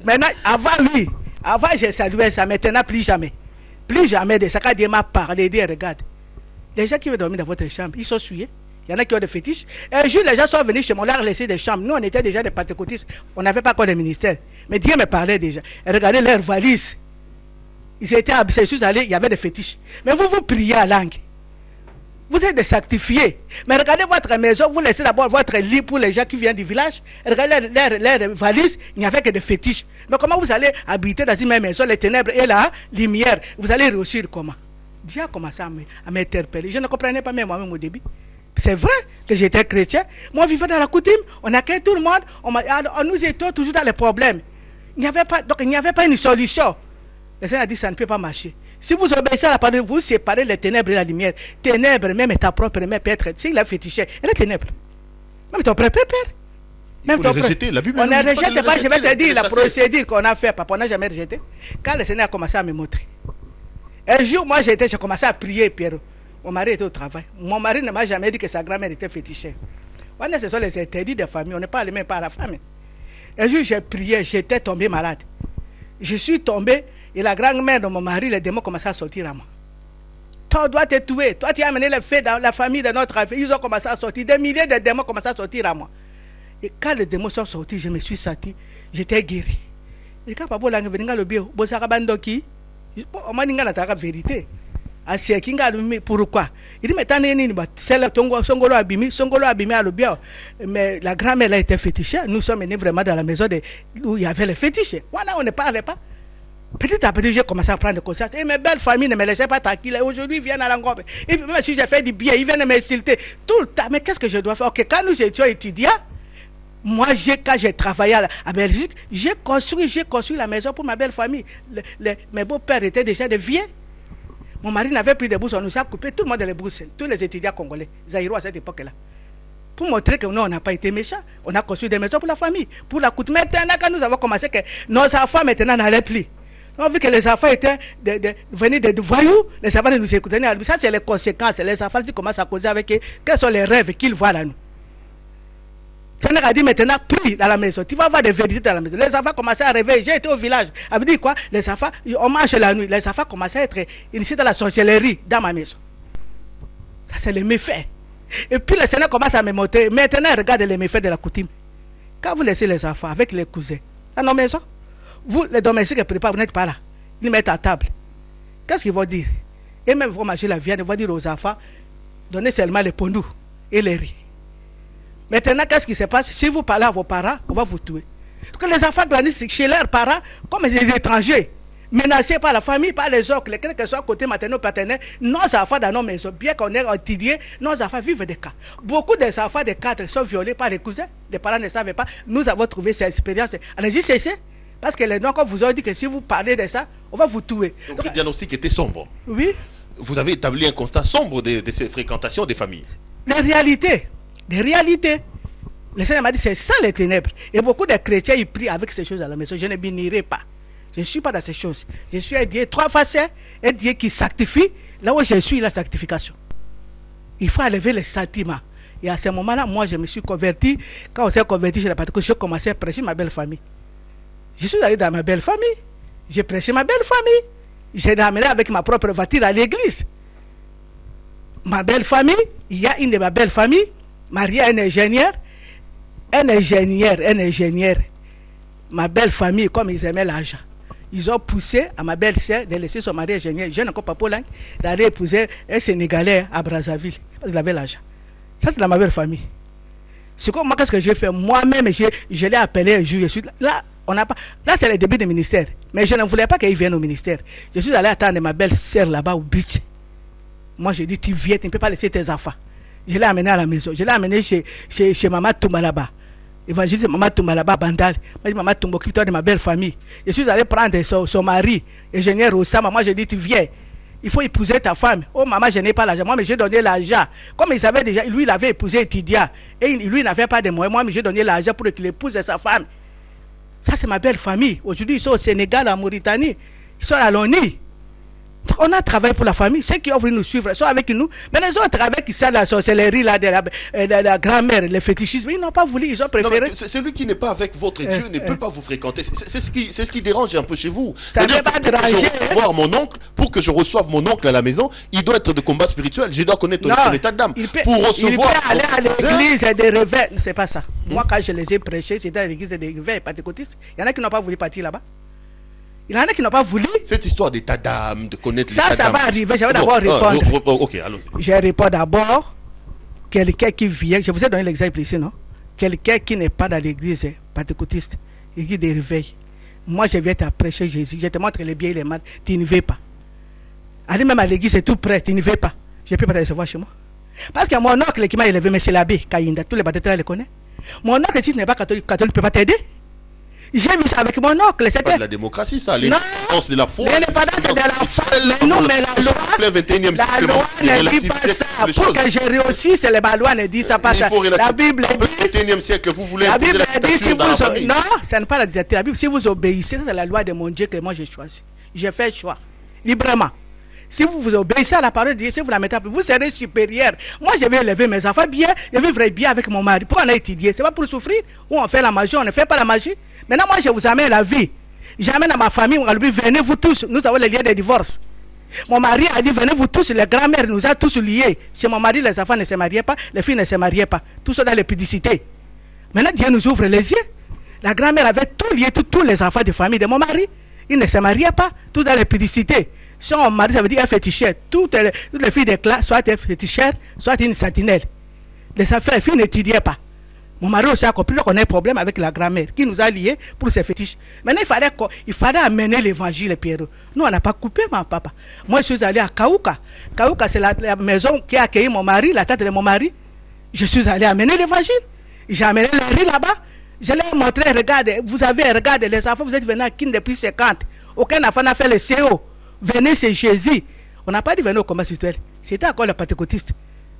Maintenant, avant j'ai salué ça, maintenant plus jamais. Plus jamais de ça. Quand Dieu m'a parlé, Dieu regarde. Les gens qui veulent dormir dans votre chambre, ils sont souillés. Il y en a qui ont des fétiches. Un jour, les gens sont venus chez moi, on leur a laissé des chambres. Nous, on était déjà des pentecôtistes. On n'avait pas encore de ministère. Mais Dieu me parlait déjà. Et regardez leurs valises. Ils étaient habillés, juste allés, il y avait des fétiches. Mais vous priez à langue. Vous êtes des sanctifiés. Mais regardez votre maison, vous laissez d'abord votre lit pour les gens qui viennent du village. Regardez leurs valises, il n'y avait que des fétiches. Mais comment vous allez habiter dans une même maison, les ténèbres et la lumière? Vous allez réussir comment? Dieu a commencé à m'interpeller. Je ne comprenais pas même moi-même au début. C'est vrai que j'étais chrétien. Moi, je vivais dans la coutume. On accueille tout le monde. Nous étions toujours dans les problèmes. Il n'y avait pas une solution. Le Seigneur a dit, ça ne peut pas marcher. Si vous obéissez à la parole, vous séparez les ténèbres et la lumière. Ténèbres, même ta propre mère peut être. Si il a fétiché, elle est ténèbre. Même ton propre père. Il faut les rejeter. La Bible on ne rejette pas, je vais te dire la procédure qu'on a fait, papa, on n'a jamais rejeté. Quand le Seigneur a commencé à me montrer. Un jour, moi, j'ai commencé à prier, Pierre. Mon mari était au travail. Mon mari ne m'a jamais dit que sa grand-mère était fétichée. Ce sont les interdits de famille. On ne parle même pas à la famille. Un jour, j'ai prié, j'étais tombé malade. Je suis tombé et la grand-mère de mon mari, les démons commençaient à sortir à moi. Toi, dois te tuer. Toi, tu as amené les faits dans la famille de notre affaire. Ils ont commencé à sortir. Des milliers de démons commencé à sortir à moi. Et quand les démons sont sortis, je me suis senti, j'étais guéri. Et quand papa l'a venu le bio, bon ça va bandoki. On m'a dit que c'est la vérité. Assez kinga pourquoi? Il dit mais t'as né c'est le tongo songolo abimi à le bio. Mais la grand-mère a été fétichée. Nous sommes venus vraiment dans la maison où il y avait les fétiches. Voilà, on ne parlait pas. Petit à petit, j'ai commencé à prendre conscience. Et mes belles familles ne me laissaient pas tranquille. Aujourd'hui, ils viennent à l'engombe. Et même si j'ai fait du bien, ils viennent m'insulter tout le temps. Mais qu'est-ce que je dois faire? Ok, quand nous étions étudiants, moi, quand j'ai travaillé à Belgique, j'ai construit la maison pour ma belle famille. Mes beaux-pères étaient déjà des vieux. Mon mari n'avait plus de bourse, on nous a coupé tout le monde de les bourses, tous les étudiants congolais, Zaïro à cette époque-là. Pour montrer que nous, on n'a pas été méchants, on a construit des maisons pour la famille, pour la coûte. Maintenant, quand nous avons commencé, que nos enfants maintenant n'allaient plus. On a vu que les enfants étaient venus de voyous, les enfants ne nous écoutaient. Ça, c'est les conséquences. Les enfants qui commencent à causer avec eux, quels sont les rêves qu'ils voient là nous. Ça n'a dit maintenant, prie dans la maison. Tu vas avoir des vérités dans la maison. Les enfants commençaient à rêver. J'ai été au village. Ça veut dire quoi? Les enfants, on mange la nuit. Les enfants commençaient à être initiés dans la sorcellerie dans ma maison. Ça, c'est les méfaits. Et puis le Seigneur commence à me montrer. Maintenant, regarde les méfaits de la coutume. Quand vous laissez les enfants avec les cousins dans nos maisons, vous, les domestiques qui préparent, vous n'êtes pas là. Ils mettent à table. Qu'est-ce qu'ils vont dire? Et même, ils vont manger la viande. Ils vont dire aux enfants, donnez seulement les pondous et les riz. Maintenant, qu'est-ce qui se passe? Si vous parlez à vos parents, on va vous tuer. Parce que les enfants grandissent chez leurs parents comme des étrangers, menacés par la famille, par les autres, quel que soit côté maternel ou paternel. Nos enfants dans nos maisons, bien qu'on ait étudié, nos enfants vivent des cas. Beaucoup des enfants des cadres sont violés par les cousins. Les parents ne savaient pas. Nous avons trouvé cette expérience. Allez-y, cessez. Parce que les noms, comme vous avez dit que si vous parlez de ça, on va vous tuer. Donc le diagnostic était sombre. Oui. Vous avez établi un constat sombre de ces fréquentations des familles. Les réalités. Des réalités. Le Seigneur m'a dit, c'est ça les ténèbres. Et beaucoup de chrétiens, ils prient avec ces choses à la maison. Je ne bénirai pas. Je ne suis pas dans ces choses. Je suis un Dieu 3 fois saint, un Dieu qui sanctifie. Là où je suis, la sanctification. Il faut enlever les sentiments. Et à ce moment-là, moi, je me suis converti. Quand on s'est converti chez la Pentecôte, j'ai commencé à prêcher ma belle famille. Je suis allé dans ma belle famille. J'ai prêché ma belle famille. J'ai amené avec ma propre voiture à l'église. Ma belle famille, il y a une de ma belle famille. Maria est un ingénieur. Ma belle famille, comme ils aimaient l'argent, ils ont poussé à ma belle-sœur de laisser son mari ingénieur, jeune encore pas Polang, d'aller épouser un Sénégalais à Brazzaville, parce qu'il avait l'argent. Ça, c'est dans ma belle famille. C'est comme moi, qu'est-ce que j'ai fait? Moi-même, je l'ai appelé un jour, je suis là, là, c'est le début du ministère. Mais je ne voulais pas qu'il vienne au ministère. Je suis allé attendre ma belle-sœur là-bas au beach. Moi, j'ai dit, tu viens, tu ne peux pas laisser tes enfants. Je l'ai amené à la maison. Je l'ai amené chez Maman Toumbalaba. Évangéliste Maman Toumbalaba Bandal. Moi, je dis Maman Toumbo, occupe-toi de ma belle famille. Je suis allé prendre son mari, ingénieur Osama. Moi, je dis, tu viens. Il faut épouser ta femme. Oh, maman, je n'ai pas l'argent. Moi, mais j'ai donné l'argent. Comme il savait déjà, lui, il avait épousé étudiant. Et lui, il n'avait pas de moyens. Moi, mais j'ai donné l'argent pour qu'il épouse sa femme. Ça, c'est ma belle famille. Aujourd'hui, ils sont au Sénégal, en Mauritanie. Ils sont à l'ONU. On a travaillé pour la famille. Ceux qui ont voulu nous suivre sont avec nous. Mais les autres avec qui servent la sorcellerie là, de la grand-mère, les fétichismes, ils n'ont pas voulu, ils ont préféré. Celui qui n'est pas avec votre Dieu ne peut pas vous fréquenter. C'est ce qui dérange un peu chez vous. Ça ne pas déranger. Voir mon oncle, pour que je reçoive mon oncle à la maison, il doit être de combat spirituel. Je dois connaître son état d'âme. Pour recevoir. Il peut aller à l'église et des réveils. C'est pas ça. Moi, quand je les ai prêchés, c'était à l'église des réveils pentecôtistes. Il y en a qui n'ont pas voulu partir là-bas. Il y en a qui n'ont pas voulu. Cette histoire d'état d'âme, de connaître l'état d'âme. Ça va arriver. Je vais d'abord répondre. Ok, allons-y. Je réponds d'abord. Quelqu'un qui vient, je vous ai donné l'exemple ici, non? Quelqu'un qui n'est pas dans l'église pentecôtiste, il dit des réveils. Moi, je viens te prêcher Jésus. Je te montre les biens et les mal. Tu ne veux pas. Allez même à l'église, c'est tout prêt. Tu ne veux pas. Je ne peux pas te recevoir chez moi. Parce que mon oncle qui m'a élevé, M. l'abbé Kaïnda, tous les bâtisseurs le connaissent. Mon oncle, si tu n'es pas catholique, ne peut pas t'aider. J'ai vu ça avec mon oncle. C'est pas de la démocratie, ça. L'indépendance de la foi. L'indépendance c'est de la foi. Mais non, mais la loi ne dit pas ça. Pour que je réussisse, la loi ne dit ça pas ça. La Bible dit. 21e siècle, vous voulez. La Bible dit si vous. Non, ça n'est pas la dictature. La Bible, si vous obéissez, c'est la loi de mon Dieu que moi j'ai choisi. J'ai fait le choix. Librement. Si vous obéissez à la parole de Dieu, si vous la mettez à vous serez supérieur. Moi, je vais élever mes enfants bien, je vivrai bien avec mon mari. Pourquoi on a étudié? C'est pas pour souffrir. Ou on fait la magie, on ne fait pas la magie. Maintenant, moi, je vous amène la vie. J'amène à ma famille, on lui dit, venez vous tous. Nous avons les liens de divorce. Mon mari a dit, venez vous tous, les grands-mères nous a tous liés. Chez mon mari, les enfants ne se mariaient pas, les filles ne se mariaient pas. Tout ça dans les publicités. Maintenant, Dieu nous ouvre les yeux. La grand-mère avait tout lié, tous les enfants de famille de mon mari. Ils ne se mariaient pas, tout dans les publicités. Si on marie, ça veut dire un féticheur. Toutes les filles de classe, soit un féticheur, soit une sentinelle. Les filles n'étudiaient pas. Mon mari aussi a compris qu'on a un problème avec la grand-mère qui nous a liés pour ces fétiches. Maintenant, il fallait amener l'évangile, Pierrot. Nous, on n'a pas coupé, mon papa. Moi, je suis allé à Kaouka. Kaouka, c'est la maison qui a accueilli mon mari, la tante de mon mari. Je suis allé amener l'évangile. J'ai amené le riz là-bas. Je leur ai montré, regardez, vous avez regardé les enfants, vous êtes venus à Kin depuis 50. Aucun enfant n'a fait le CO. Venez, c'est Jésus. On n'a pas dit venez au combat spirituel. C'était encore les pentecôtistes.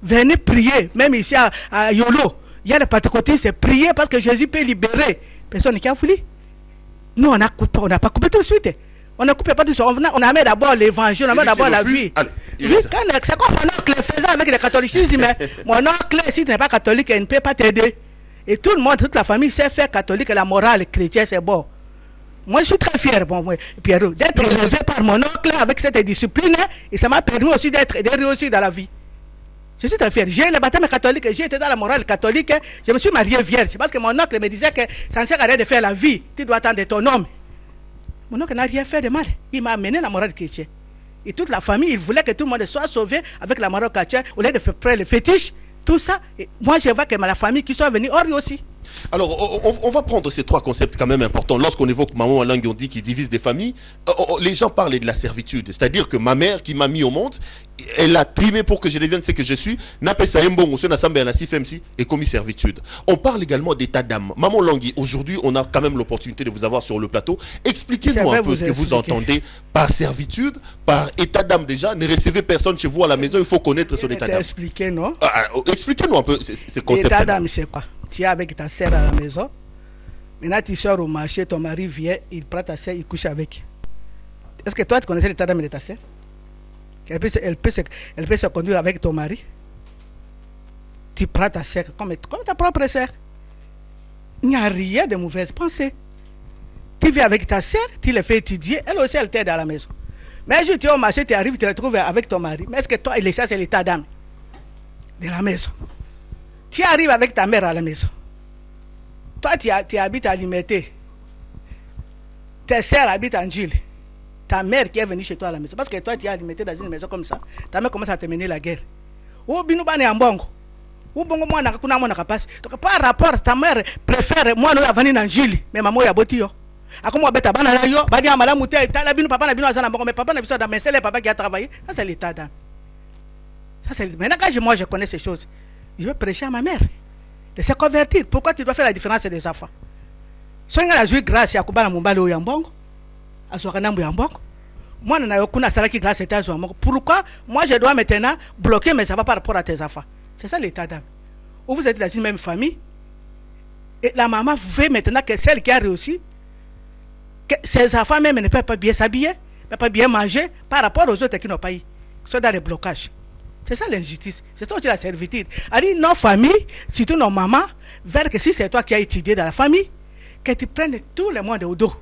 Venez prier. Même ici à Yolo, il y a les pentecôtistes, c'est prier parce que Jésus peut libérer. Personne qui a voulu. Nous, on n'a pas coupé tout de suite. On ne coupé pas tout de suite. On a mis d'abord l'évangile, on a mis d'abord la vie. Oui, c'est comme mon oncle faisait avec le catholicisme. Mon oncle, si tu n'es pas catholique, il ne peut pas t'aider. Et tout le monde, toute la famille sait faire catholique, la morale chrétienne, c'est bon. Moi, je suis très fier, bon, Pierrot, d'être élevé par mon oncle avec cette discipline, et ça m'a permis aussi de réussir dans la vie. Je suis très fier. J'ai le baptême catholique, j'ai été dans la morale catholique, je me suis marié vierge, parce que mon oncle me disait que ça ne sert à rien de faire la vie, tu dois attendre ton homme. Mon oncle n'a rien fait de mal, il m'a amené la morale chrétienne. Et toute la famille, il voulait que tout le monde soit sauvé avec la morale chrétienne, au lieu de faire le fétiche, tout ça. Et moi, je vois que la famille qui soit venue, or aussi. Alors, on va prendre ces trois concepts quand même importants. Lorsqu'on évoque Maman Alain Gyondi qui divise des familles, les gens parlent de la servitude. C'est-à-dire que ma mère qui m'a mis au monde, elle a trimé pour que je devienne ce que je suis. Et commis servitude. On parle également d'état d'âme. Maman Langui, aujourd'hui, on a quand même l'opportunité de vous avoir sur le plateau. Expliquez-nous un peu ce que vous entendez par servitude, par état d'âme déjà. Ne recevez personne chez vous à la maison, il faut connaître son état d'âme. Expliquez-nous un peu ce concept. État d'âme, c'est quoi? Tu es avec ta sœur à la maison. Maintenant, tu sors au marché, ton mari vient, il prend ta sœur, il couche avec. Est-ce que toi, tu connaissais l'état d'âme de ta sœur? Elle peut se conduire avec ton mari. Tu prends ta sœur comme ta propre sœur. Il n'y a rien de mauvaise pensée. Tu viens avec ta sœur, tu le fais étudier, elle aussi, elle t'aide à la maison. Mais un jour, tu es au marché, tu arrives, tu te retrouves avec ton mari. Mais est-ce que toi, ça, c'est l'état d'âme de la maison? Tu arrives avec ta mère à la maison. Toi, tu habites à Limité. Tes sœurs habitent en Gilles. Ta mère qui est venue chez toi à la maison. Parce que toi, tu es limité dans une maison comme ça. Ta mère commence à te mener la guerre. Ou bien nous en bongo. Ou bongo moi na kuna moi na kapasi. Donc par rapport ta mère préfère moi nous venir en Gilles. Mais maman ya boti yo. Akomo beta bana na yo. Badi amala muté tala binu papa na binu azana bongo mais papa na biso da mais c'est le papa qui a travaillé. Ça c'est l'état d'âme. Ça c'est maintenant quand moi je connais ces choses. Je vais prêcher à ma mère de se convertir. Pourquoi tu dois faire la différence des enfants? Si on a joué grâce à Kubana Mumbalo Yambong, à Soranambu Yambong, moi, je n'ai grâce à Yambong. Pourquoi moi je dois maintenant bloquer mes enfants par rapport à tes enfants? C'est ça l'état d'âme. Ou vous êtes dans une même famille, et la maman veut maintenant que celle qui a réussi, que ses enfants même ne peuvent pas bien s'habiller, ne peuvent pas bien manger par rapport aux autres qui n'ont pas eu, qui sont dans les blocages. C'est ça l'injustice, c'est ça aussi la servitude. Alors, nos familles, surtout nos mamans, veulent que si c'est toi qui as étudié dans la famille, que tu prennes tout le monde au dos.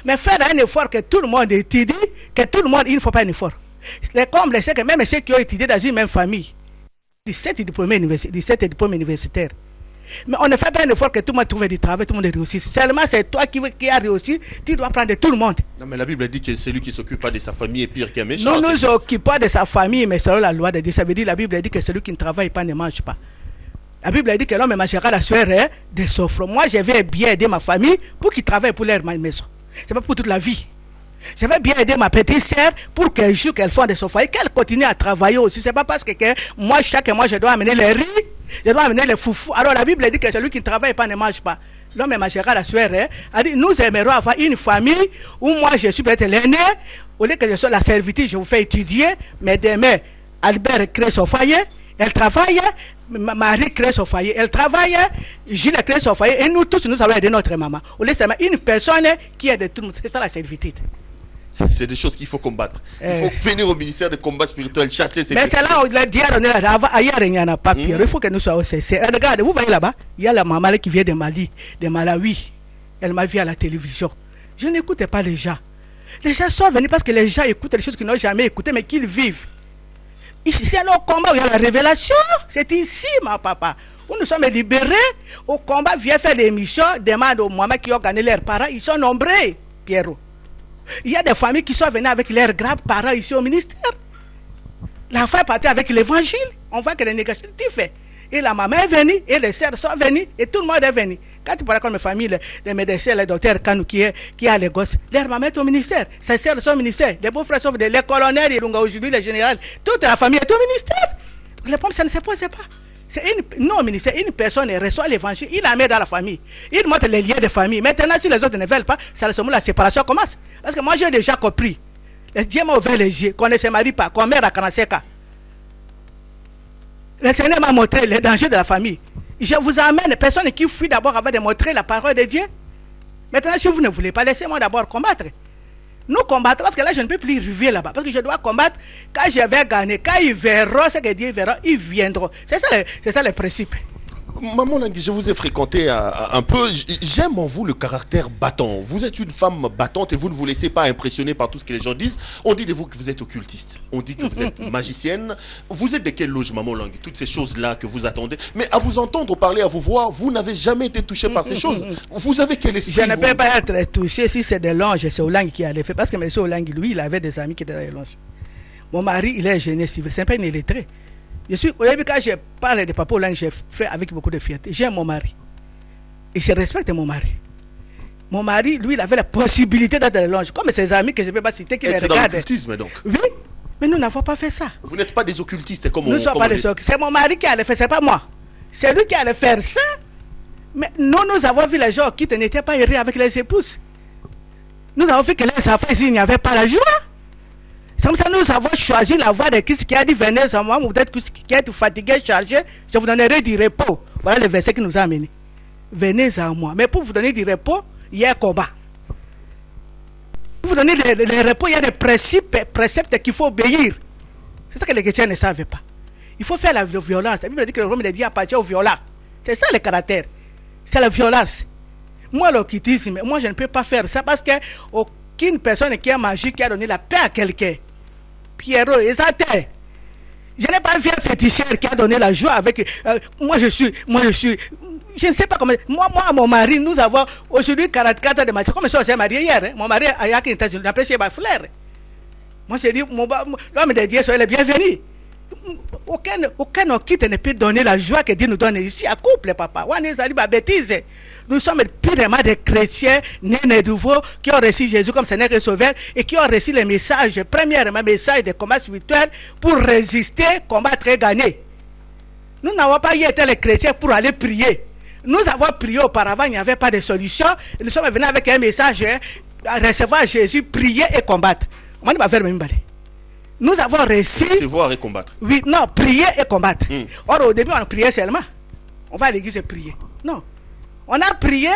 Mais faire un effort que tout le monde étudie, que tout le monde, il ne faut pas un effort. C'est comme c'est que même ceux qui ont étudié dans une même famille, 17 diplômés universitaires. Mais on ne fait pas un effort que tout le monde trouve du travail, tout le monde réussisse. Seulement c'est toi qui as réussi, tu dois prendre tout le monde. Non mais la Bible dit que celui qui s'occupe pas de sa famille est pire qu'un méchant. Nous nous occupons pas de sa famille, mais selon la loi de Dieu, ça veut dire la Bible dit que celui qui ne travaille pas ne mange pas. La Bible dit que l'homme mangera la sueur de souffre. Moi je vais bien aider ma famille pour qu'ils travaillent pour leur maison. C'est pas pour toute la vie. Je vais bien aider ma petite sœur pour qu'elle joue, qu'elle fonde son foyer, qu'elle continue à travailler aussi. C'est pas parce que moi, chaque mois, je dois amener les riz, je dois amener les foufous. Alors la Bible dit que celui qui ne travaille pas ne mange pas. L'homme mangera la sueur. Hein? Elle dit, nous aimerons avoir une famille où moi, je suis peut-être l'aîné. Au lieu que je sois la servitrice, je vous fais étudier. Mais demain, Albert crée son foyer. Elle travaille, Marie crée son foyer, elle travaille, Gilles crée son foyer, et nous tous, nous allons aider notre maman. Au lieu de une personne qui aide tout le monde, c'est ça la servitude. C'est des choses qu'il faut combattre. Il faut venir au ministère de combat spirituel, chasser ces... Mais c'est là où le diable, ailleurs il n'y en a pas pire. Il faut que nous soyons sincères. Regardez, vous voyez là-bas, il y a la maman qui vient de Mali, de Malawi. Elle m'a vu à la télévision. Je n'écoutais pas les gens. Les gens sont venus parce que les gens écoutent les choses qu'ils n'ont jamais écoutées, mais qu'ils vivent. Ici, c'est le combat où il y a la révélation. C'est ici, ma papa, où nous sommes libérés. Au combat, viens faire des missions, demande aux mamans qui ont gagné leurs parents. Ils sont nombreux, Pierrot. Il y a des familles qui sont venues avec leurs grands-parents ici au ministère. La femme est partie avec l'évangile. On voit que les négatifs. Et la maman est venue, et les sœurs sont venues, et tout le monde est venu. Quand tu parles comme mes familles, les médecins, les docteurs Kanou qui a les gosses, leur maman est au ministère, ses sœurs sont au ministère, les beaux-frères sont les colonels, aujourd'hui les généraux, toute la famille est au ministère. Le problème, ça ne se pose pas. C'est non au ministère, une personne reçoit l'évangile, il la met dans la famille, il montre les liens de famille. Maintenant, si les autres ne veulent pas, c'est à ce moment la séparation commence. Parce que moi, j'ai déjà compris. Dieu m'a ouvert les yeux, qu'on ne se marie pas, qu'on meurt à 45 ans. Le Seigneur m'a montré les dangers de la famille. Je vous amène, personne qui fuit d'abord avant de montrer la parole de Dieu. Maintenant, si vous ne voulez pas, laissez-moi d'abord combattre. Nous combattons, parce que là, je ne peux plus vivre là-bas. Parce que je dois combattre. Quand je vais gagner, quand ils verront ce que Dieu verra, ils viendront. C'est ça le principe. Maman Langui, je vous ai fréquenté un peu. J'aime en vous le caractère battant. Vous êtes une femme battante et vous ne vous laissez pas impressionner par tout ce que les gens disent. On dit de vous que vous êtes occultiste. On dit que vous êtes magicienne. Vous êtes de quelle loge, Maman Langui? Toutes ces choses-là que vous attendez. Mais à vous entendre parler, à vous voir, vous n'avez jamais été touché par ces choses. Vous avez quel esprit? Je ne peux pas être touché si c'est des longes. C'est Olangi qui a les fait. Parce que M. Olangi, lui, il avait des amis qui étaient dans les longes. Mon mari, il est génie civil. C'est pas une illettré. Au début, quand je parle de Papa Olangi, je fais avec beaucoup de fierté. J'aime mon mari. Et je respecte mon mari. Mon mari, lui, il avait la possibilité d'être dans les longes. Comme ses amis que je ne peux pas citer, qui les regardent. Dans l'occultisme, donc. Oui, mais nous n'avons pas fait ça. Vous n'êtes pas des occultistes comme on dit. Nous ne sommes pas des occultistes. C'est mon mari qui allait faire, c'est pas moi. C'est lui qui allait faire ça. Mais nous avons vu les gens qui n'étaient pas heureux avec les épouses. Nous avons vu que les enfants, il n'y avait pas la joie. C'est comme ça que nous avons choisi la voie de Christ qui a dit venez à moi, vous êtes qui êtes fatigué, chargé, je vous donnerai du repos. Voilà le verset qui nous a amené. Venez à moi. Mais pour vous donner du repos, il y a un combat. Pour vous donner le repos, il y a des préceptes qu'il faut obéir. C'est ça que les chrétiens ne savent pas. Il faut faire la violence. La Bible dit que le royaume de Dieu appartient au violent. C'est ça le caractère. C'est la violence. Moi, l'occultisme, moi je ne peux pas faire ça parce qu'aucune personne qui a magique qui a donné la paix à quelqu'un. Pierrot, exact. Je n'ai pas vu un féticheur qui a donné la joie avec. Moi je suis. Je ne sais pas comment. Moi, mon mari, nous avons aujourd'hui 44 ans de mariage. Comme ça, on s'est marié hier. Hein? Mon mari a été États-Unis. On appelle ça ma fleur. Moi, j'ai dit, l'homme de Dieu, soyez le bienvenu. Aucun occulte ne peut donner la joie que Dieu nous donne ici à couple, papa. On est allé à bêtise. Nous sommes purement des chrétiens nés de nouveau qui ont reçu Jésus comme Seigneur et Sauveur et qui ont reçu le message, premièrement, message de combat spirituel pour résister, combattre et gagner. Nous n'avons pas été les chrétiens pour aller prier. Nous avons prié auparavant, il n'y avait pas de solution. Nous sommes venus avec un message, recevoir Jésus, prier et combattre. Nous avons reçu. Recevoir et combattre. Oui, non, prier et combattre. Or, au début, on priait seulement. On va à l'église et prier. Non. On a prié,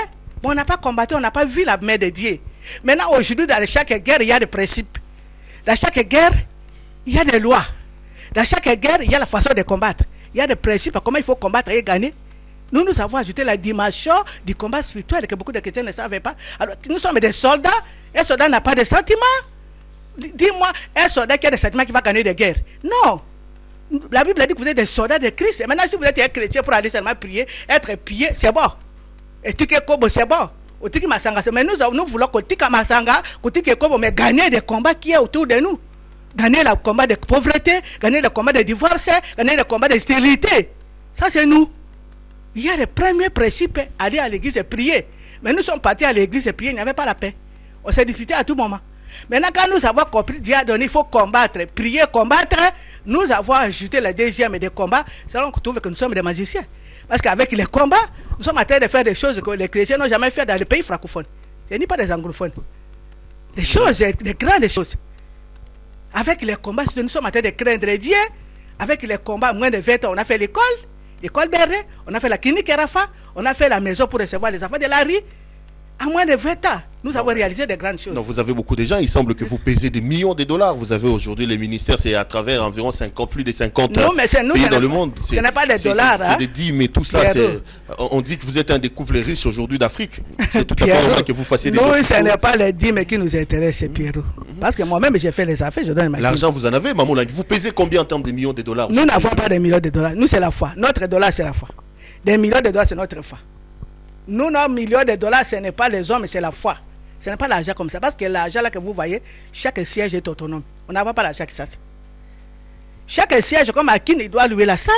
mais on n'a pas combattu, on n'a pas vu la main de Dieu. Maintenant, aujourd'hui, dans chaque guerre, il y a des principes. Dans chaque guerre, il y a des lois. Dans chaque guerre, il y a la façon de combattre. Il y a des principes, comment il faut combattre et gagner. Nous avons ajouté la dimension du combat spirituel que beaucoup de chrétiens ne savaient pas. Alors, nous sommes des soldats. Un soldat n'a pas de sentiments. Dis-moi, un soldat qui a des sentiments qui va gagner des guerres. Non. La Bible dit que vous êtes des soldats de Christ. Et maintenant, si vous êtes un chrétien pour aller seulement prier, être pied, c'est bon. Et tu Kobo, c'est bon. Mais nous voulons que Tika Masanga, que Tika Kobo, mais gagner des combats qui est autour de nous. Gagner le combat de pauvreté, gagner le combat de divorce, gagner le combat de stérilité. Ça, c'est nous. Il y a les premiers principes, aller à l'église et prier. Mais nous sommes partis à l'église et prier, il n'y avait pas la paix. On s'est disputé à tout moment. Maintenant, quand nous avons compris, Dieu a donné, il faut combattre, prier, combattre, nous avons ajouté le deuxième des combats, c'est là qu'on trouve que nous sommes des magiciens. Parce qu'avec les combats, nous sommes en train de faire des choses que les chrétiens n'ont jamais fait dans les pays francophones. Ce n'est pas des anglophones. Des choses, des grandes choses. Avec les combats, nous sommes en train de craindre Dieu. Avec les combats, moins de 20 ans, on a fait l'école Berré, on a fait la clinique Rafa, on a fait la maison pour recevoir les enfants de la rue. À moins de 20 ans, nous avons réalisé de grandes choses. Non, vous avez beaucoup de gens, il semble que vous pesez des millions de dollars. Vous avez aujourd'hui les ministères, c'est à travers environ 50, plus de 50 non, mais nous, pays dans le monde. Ce n'est pas des dollars. C'est des dîmes, mais tout ça, on dit que vous êtes un des couples riches aujourd'hui d'Afrique. C'est tout à fait normal que vous fassiez des non, ce n'est pas les dîmes qui nous intéressent, Pierrot. Parce que moi-même, j'ai fait les affaires, je donne ma dîme. L'argent, vous en avez, Maman Langui. Vous pesez combien en termes de millions de dollars? Nous n'avons pas de millions de dollars. Nous, c'est la foi. Notre dollar, c'est la foi. Des millions de dollars, c'est notre foi. Nous, nos millions de dollars, ce n'est pas les hommes, c'est la foi. Ce n'est pas l'argent comme ça. Parce que l'argent là que vous voyez, chaque siège est autonome. On n'a pas l'argent qui ça. Chaque siège, comme Akin, il doit louer la salle.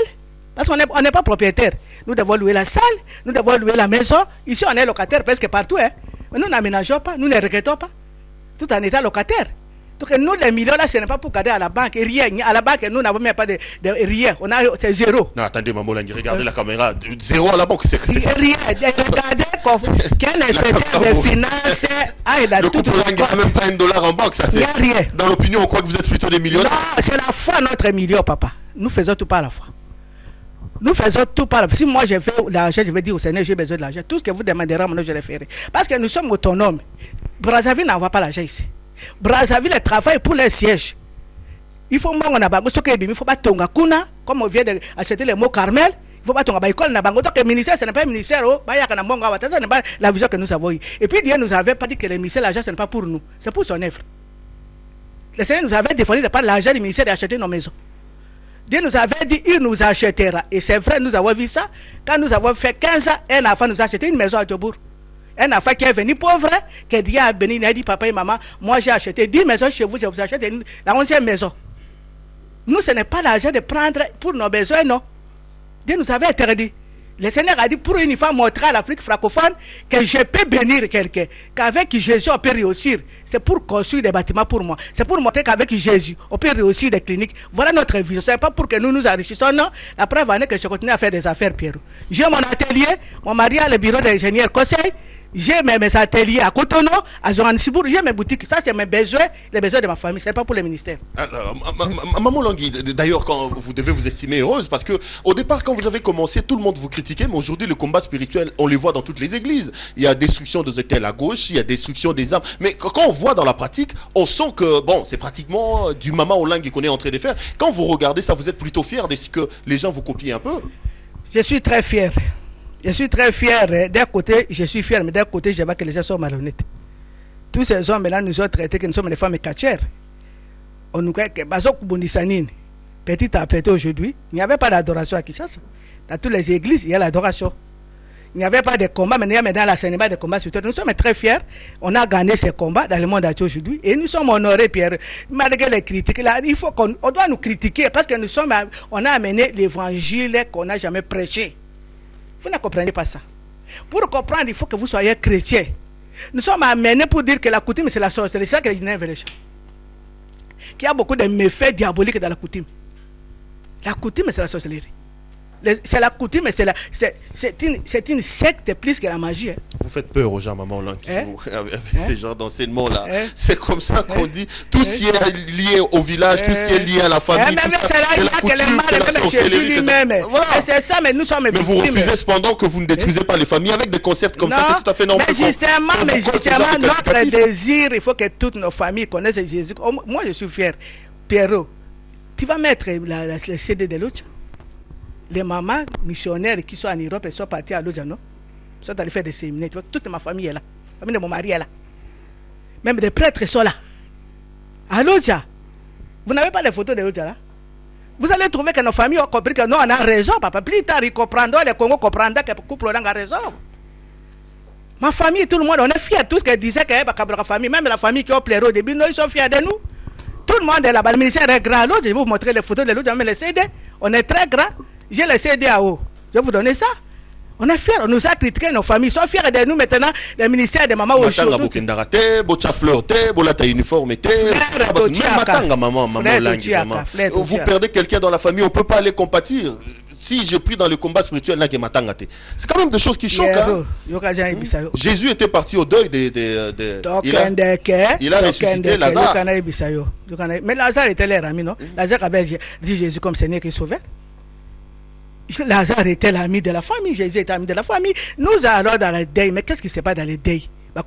Parce qu'on n'est pas propriétaire. Nous devons louer la salle, nous devons louer la maison. Ici, on est locataire presque partout. Hein. Mais nous n'aménageons pas, nous ne regrettons pas. Tout en état locataire. Donc nous, les millions là, ce n'est pas pour garder à la banque. Et rien. À la banque, nous n'avons même pas de rien. C'est zéro. Non, attendez, Maman Langui, regardez la caméra. Zéro à la banque, c'est rien. Regardez qu'un inspecteur des finances a le couple Langui n'a même pas $1 en banque. Ça, c'est rien. Dans l'opinion, on croit que vous êtes plutôt des millionnaires. Non, c'est la foi, notre million, papa. Nous faisons tout par la foi. Nous faisons tout par la foi. Si moi je fais l'argent, je vais dire au Seigneur, j'ai besoin de l'argent. Tout ce que vous demanderez, moi, je le ferai. Parce que nous sommes autonomes. Brazzaville n'envoie pas l'argent ici. Brazzaville travaille pour les sièges. Il faut que il ne faut pas tonga kuna, comme on vient d'acheter les mots Carmel. Il ne faut pas tonga école na bango. Donc le ministère, ce n'est pas un ministère. Ce n'est pas la vision que nous avons eue. Et puis Dieu nous avait pas dit que le ministère, l'argent, ce n'est pas pour nous. C'est pour son œuvre. Le Seigneur nous avait défendu de pas l'argent du ministère d'acheter nos maisons. Dieu nous avait dit, il nous achètera. Et c'est vrai, nous avons vu ça. Quand nous avons fait 15 ans, un enfant nous a acheté une maison à Djobour. Un enfant qui est venu pauvre, que Dieu a béni, il a dit, papa et maman, moi j'ai acheté 10 maisons chez vous, je vous achète la 11e maison. Nous, ce n'est pas l'argent de prendre pour nos besoins, non. Dieu nous avait interdit. Le Seigneur a dit, pour une fois montrer à l'Afrique francophone que je peux bénir quelqu'un, qu'avec Jésus on peut réussir. C'est pour construire des bâtiments pour moi. C'est pour montrer qu'avec Jésus on peut réussir des cliniques. Voilà notre vision. Ce n'est pas pour que nous nous enrichissons, non. La preuve en est que je continue à faire des affaires, Pierrot. J'ai mon atelier, mon mari a le bureau d'ingénieur conseil. J'ai mes ateliers à Cotonou, à Johannesburg, j'ai mes boutiques. Ça, c'est mes besoins, les besoins de ma famille. Ce n'est pas pour le ministère. Alors, Maman Langui, d'ailleurs, quand vous devez vous estimer heureuse, parce que au départ, quand vous avez commencé, tout le monde vous critiquait, mais aujourd'hui, le combat spirituel, on les voit dans toutes les églises. Il y a destruction des hôtels à gauche, il y a destruction des âmes. Mais quand on voit dans la pratique, on sent que, bon, c'est pratiquement du Maman Langui qu'on est en train de faire. Quand vous regardez ça, vous êtes plutôt fier de ce que les gens vous copient un peu? Je suis très fier. Je suis très fier. D'un côté, je suis fier, mais d'un côté, je vois que les gens sont malhonnêtes. Tous ces hommes-là nous ont traités que nous sommes des femmes cachères. On nous dit que Bazok Bounisanine, petit à petit aujourd'hui, il n'y avait pas d'adoration à Kinshasa. Dans toutes les églises, il y a l'adoration. Il n'y avait pas de combat, mais il y a maintenant la Sénégal de combat sur terre. Nous sommes très fiers. On a gagné ces combats dans le monde entier aujourd'hui. Et nous sommes honorés, Pierre. Malgré les critiques, là, il faut qu'on doit nous critiquer parce que on a amené l'évangile qu'on n'a jamais prêché. Vous ne comprenez pas ça. Pour comprendre, il faut que vous soyez chrétien. Nous sommes amenés pour dire que la coutume, c'est la sorcellerie. C'est ça que les Guinéens veulent. Qu'il y a beaucoup de méfaits diaboliques dans la coutume. La coutume, c'est la sorcellerie. C'est la coutume, c'est une secte plus que la magie. Hein. Vous faites peur aux gens, Maman Langui, avec ces genres d'enseignement-là. C'est comme ça qu'on dit, tout ce qui est lié au village, tout ce qui est lié à la famille. C'est là que les malades de Jésus lui-même. C'est ça, mais nous sommes. Mais vous refusez cependant que vous ne détruisez pas les familles avec des concepts comme ça, c'est tout à fait normal. Mais justement, notre désir, il faut que toutes nos familles connaissent Jésus. Moi, je suis fier. Pierrot, tu vas mettre le CD de l'autre. Les mamans missionnaires qui sont en Europe et sont partis à Lodja, non? Ils sont allés faire des séminaires. Toute ma famille est là. La famille de mon mari est là. Même des prêtres sont là. À Lodja. Vous n'avez pas les photos de Lodja là? Vous allez trouver que nos familles ont compris que nous, on a raison, papa. Plus tard, ils comprendront, les Congos comprendront que le couple a raison. Ma famille, tout le monde, on est fiers. Tout ce qu'elle disait que la famille, même la famille qui a pleuré au début, nous, ils sont fiers de nous. Tout le monde est là-bas. Le ministère est grand. Je vais vous montrer les photos de l'autre, mais les CD. On est très grand. J'ai le CD à haut. Je vais vous donner ça. On est fiers, on nous a critiqué, nos familles sont fiers de nous maintenant, le ministère de maman Matanga bokendara te, bocha fleur te, bolata uniforme te. Matanga maman Langi vraiment. Vous perdez quelqu'un dans la famille, on peut pas les compatir. Si je prie dans le combat spirituel, là, c'est quand même des choses qui choquent. Hein? Jésus était parti au deuil il a ressuscité Lazare. Mais Lazare était leur ami, non? Lazare avait dit Jésus comme Seigneur qui sauvait. Lazare était l'ami de la famille, Jésus était l'ami de la famille. Nous allons dans le deuil, mais qu'est-ce qui se passe dans le deuil? Mais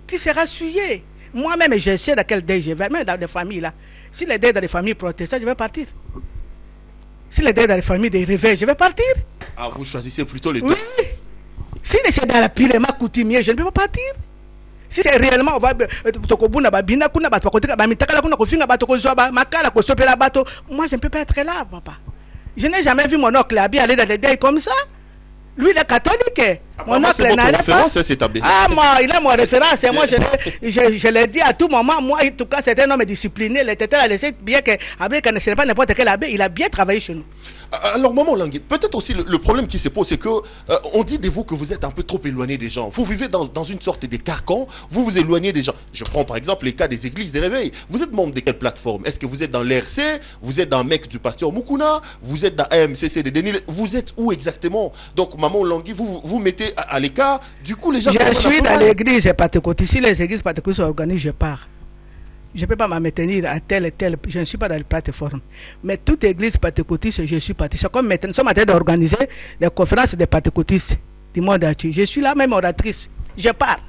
tu seras souillé. Moi-même, je sais dans quel deuil je vais, même dans des familles là. Si les deuils dans les familles protestantes, je vais partir. Si les deuils dans les familles des réveils, je vais partir. Ah, vous choisissez plutôt les deux? Oui. Si c'est dans la purement coutumier, je ne peux pas partir. Si c'est réellement, on va moi je ne peux pas être là, papa. Je n'ai jamais vu mon oncle aller dans les deuils comme ça. Lui, il est catholique. Mon oncle n'allait pas. Ah, moi, il a mon référence. Et moi, je l'ai dit à tout moment. Moi, en tout cas, c'est un homme discipliné. Le tété a laissé bien qu'Abbé, ce n'est pas n'importe quel abbé, il a bien travaillé chez nous. Alors, maman Langui, peut-être aussi le problème qui se pose, c'est que on dit de vous que vous êtes un peu trop éloigné des gens. Vous vivez dans une sorte de carcan, vous vous éloignez des gens. Je prends par exemple les cas des églises des réveils. Vous êtes membre de quelle plateforme? Est-ce que vous êtes dans l'RC? Vous êtes dans MEC du pasteur Mukuna? Vous êtes dans AMCC de Denis? Vous êtes où exactement? Donc, maman Langui, vous mettez à l'écart. Du coup, les gens... Je suis dans l'église pentecôtiste. Si les églises pentecôtistes s'organisent, je pars. Je ne peux pas me maintenir à tel et tel. Je ne suis pas dans les plateformes. Mais toute église pentecôtiste, je suis parti. C'est comme maintenant, nous sommes en train d'organiser les conférences des pentecôtistes du monde entier. Je suis là même oratrice. Je pars.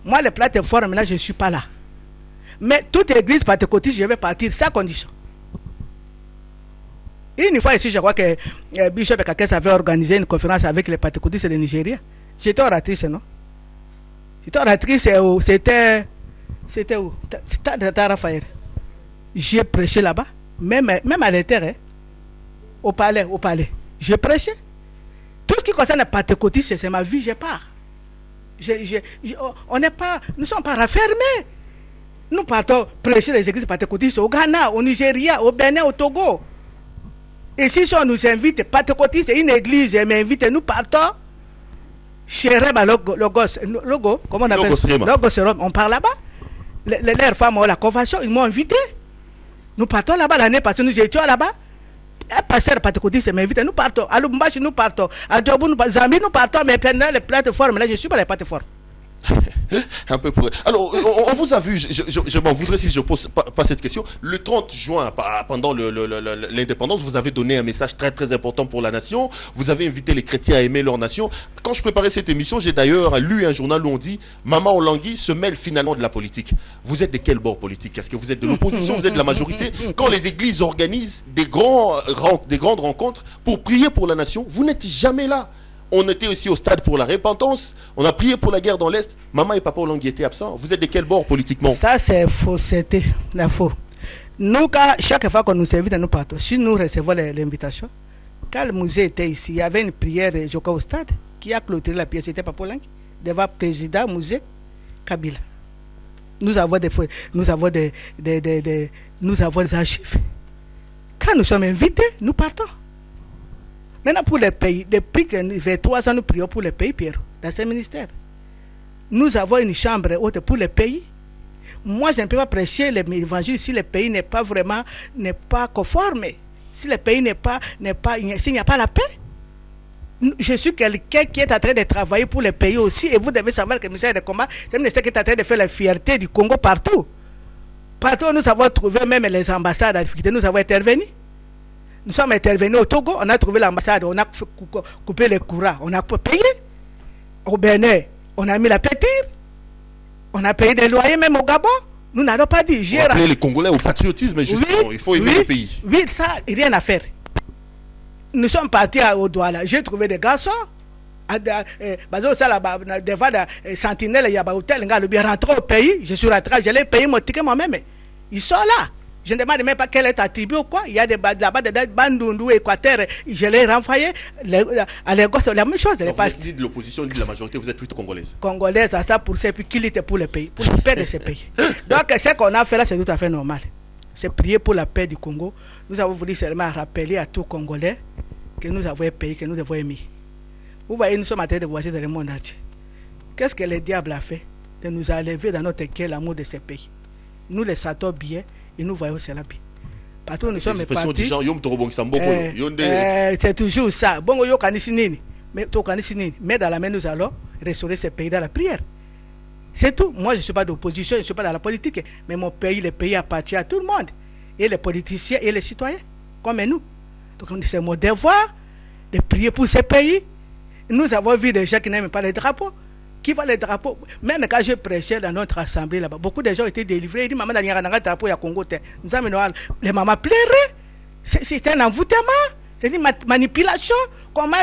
Moi, les plateformes, là, je ne suis pas là. Mais toute église pentecôtiste, je vais partir sans condition. Une fois ici, je crois que Bishop Kakes avait organisé une conférence avec les pentecôtistes de Nigeria. J'étais oratrice, non? J'étais oratrice et c'était où? C'était à Raphaël. J'ai prêché là-bas, même à l'intérieur, au palais. J'ai prêché. Tout ce qui concerne les pentecôtistes, c'est ma vie, je pars. Nous ne sommes pas raffermés. Nous partons prêcher les églises pentecôtistes au Ghana, au Nigeria, au Bénin, au Togo. Et si on nous invite, pentecôtistes, une église m'invite, nous partons chez Reba Logo, comment on appelle ça? Logos, on part là-bas. Les femmes, la convention, ils m'ont invité. Nous partons là-bas l'année passée, nous étions là-bas. Un pasteur pentecôtiste m'invite, nous partons. À Lubumbashi, nous partons. À Djobou, Zambie, nous partons. Mais pendant les plateformes, là, je ne suis pas les plateformes. Un peu pour... Alors, on vous a vu, je m'en voudrais si je pose pas cette question. Le 30 juin, pendant l'indépendance, vous avez donné un message très très important pour la nation. Vous avez invité les chrétiens à aimer leur nation. Quand je préparais cette émission, j'ai d'ailleurs lu un journal où on dit Maman Langui se mêle finalement de la politique. Vous êtes de quel bord politique? Est-ce que vous êtes de l'opposition? Vous êtes de la majorité? Quand les églises organisent des grandes rencontres pour prier pour la nation, vous n'êtes jamais là. On était aussi au stade pour la repentance. On a prié pour la guerre dans l'Est. Maman et papa Langui étaient absents. Vous êtes de quel bord politiquement? Ça, c'est faux. C'était la faux. Nous, chaque fois qu'on nous invite, nous partons. Si nous recevons l'invitation, quand le musée était ici, il y avait une prière je crois, au stade qui a clôturé la pièce. C'était Papa Langui devant le président musée Kabila. Nous avons des archives. Quand nous sommes invités, nous partons. Maintenant, pour les pays, depuis que 23 ans, nous prions pour les pays, Pierre, dans ce ministère. Nous avons une chambre haute pour les pays. Moi, je ne peux pas prêcher l'évangile si le pays n'est pas vraiment, n'est pas conforme. Si le pays s'il n'y a pas la paix. Je suis quelqu'un qui est en train de travailler pour le pays aussi. Et vous devez savoir que le ministère de combat, c'est un ministère qui est en train de faire la fierté du Congo partout. Partout, nous avons trouvé même les ambassades en difficulté, nous avons intervenu. Nous sommes intervenus au Togo, on a trouvé l'ambassade, on a coupé les courants, on a payé. Au Bénin, on a mis la pétire, on a payé des loyers même au Gabon. Nous n'allons pas dit. On appelait les Congolais au patriotisme, justement. Oui, il faut aimer le pays. Oui, ça, rien à faire. Nous sommes partis au Douala. J'ai trouvé des garçons. Devant la sentinelle, il y a un hôtel. Je suis rentré au pays, je l'ai payé mon ticket moi-même. Ils sont là. Je ne demande même pas quelle est ta tribu ou quoi. Il y a des là-bas, des Bandundu, Équateur, je les renvoyé. À Lagos, c'est la même chose. Vous êtes ni de l'opposition, ni de la majorité, vous êtes plutôt congolaise. Congolaise, à ça pour ça, puis qu'il était pour le pays, pour la paix de ce pays. Donc, ce qu'on a fait là, c'est tout à fait normal. C'est prier pour la paix du Congo. Nous avons voulu seulement rappeler à tout Congolais que nous avons un pays que nous devons aimer. Vous voyez, nous sommes en train de voyager dans le monde entier. Qu'est-ce que le diable a fait? De nous enlever dans notre cœur l'amour de ce pays. Nous les sentons bien et nous voyons cela bien. Partout où nous sommes partis, c'est toujours ça. Bon, mais dans la main, nous allons restaurer ce pays dans la prière. C'est tout. Moi, je ne suis pas d'opposition, je ne suis pas dans la politique. Mais mon pays, le pays appartient à tout le monde. Et les politiciens et les citoyens, comme nous. Donc, c'est mon devoir de prier pour ce pays. Nous avons vu des gens qui n'aiment pas les drapeaux. Qui va les drapeaux? Même quand je prêchais dans notre assemblée là-bas, beaucoup de gens étaient délivrés. Ils disent, maman, il y a un drapeau à Congo. Les mamans pleuraient. C'est un envoûtement. C'est une manipulation. Comment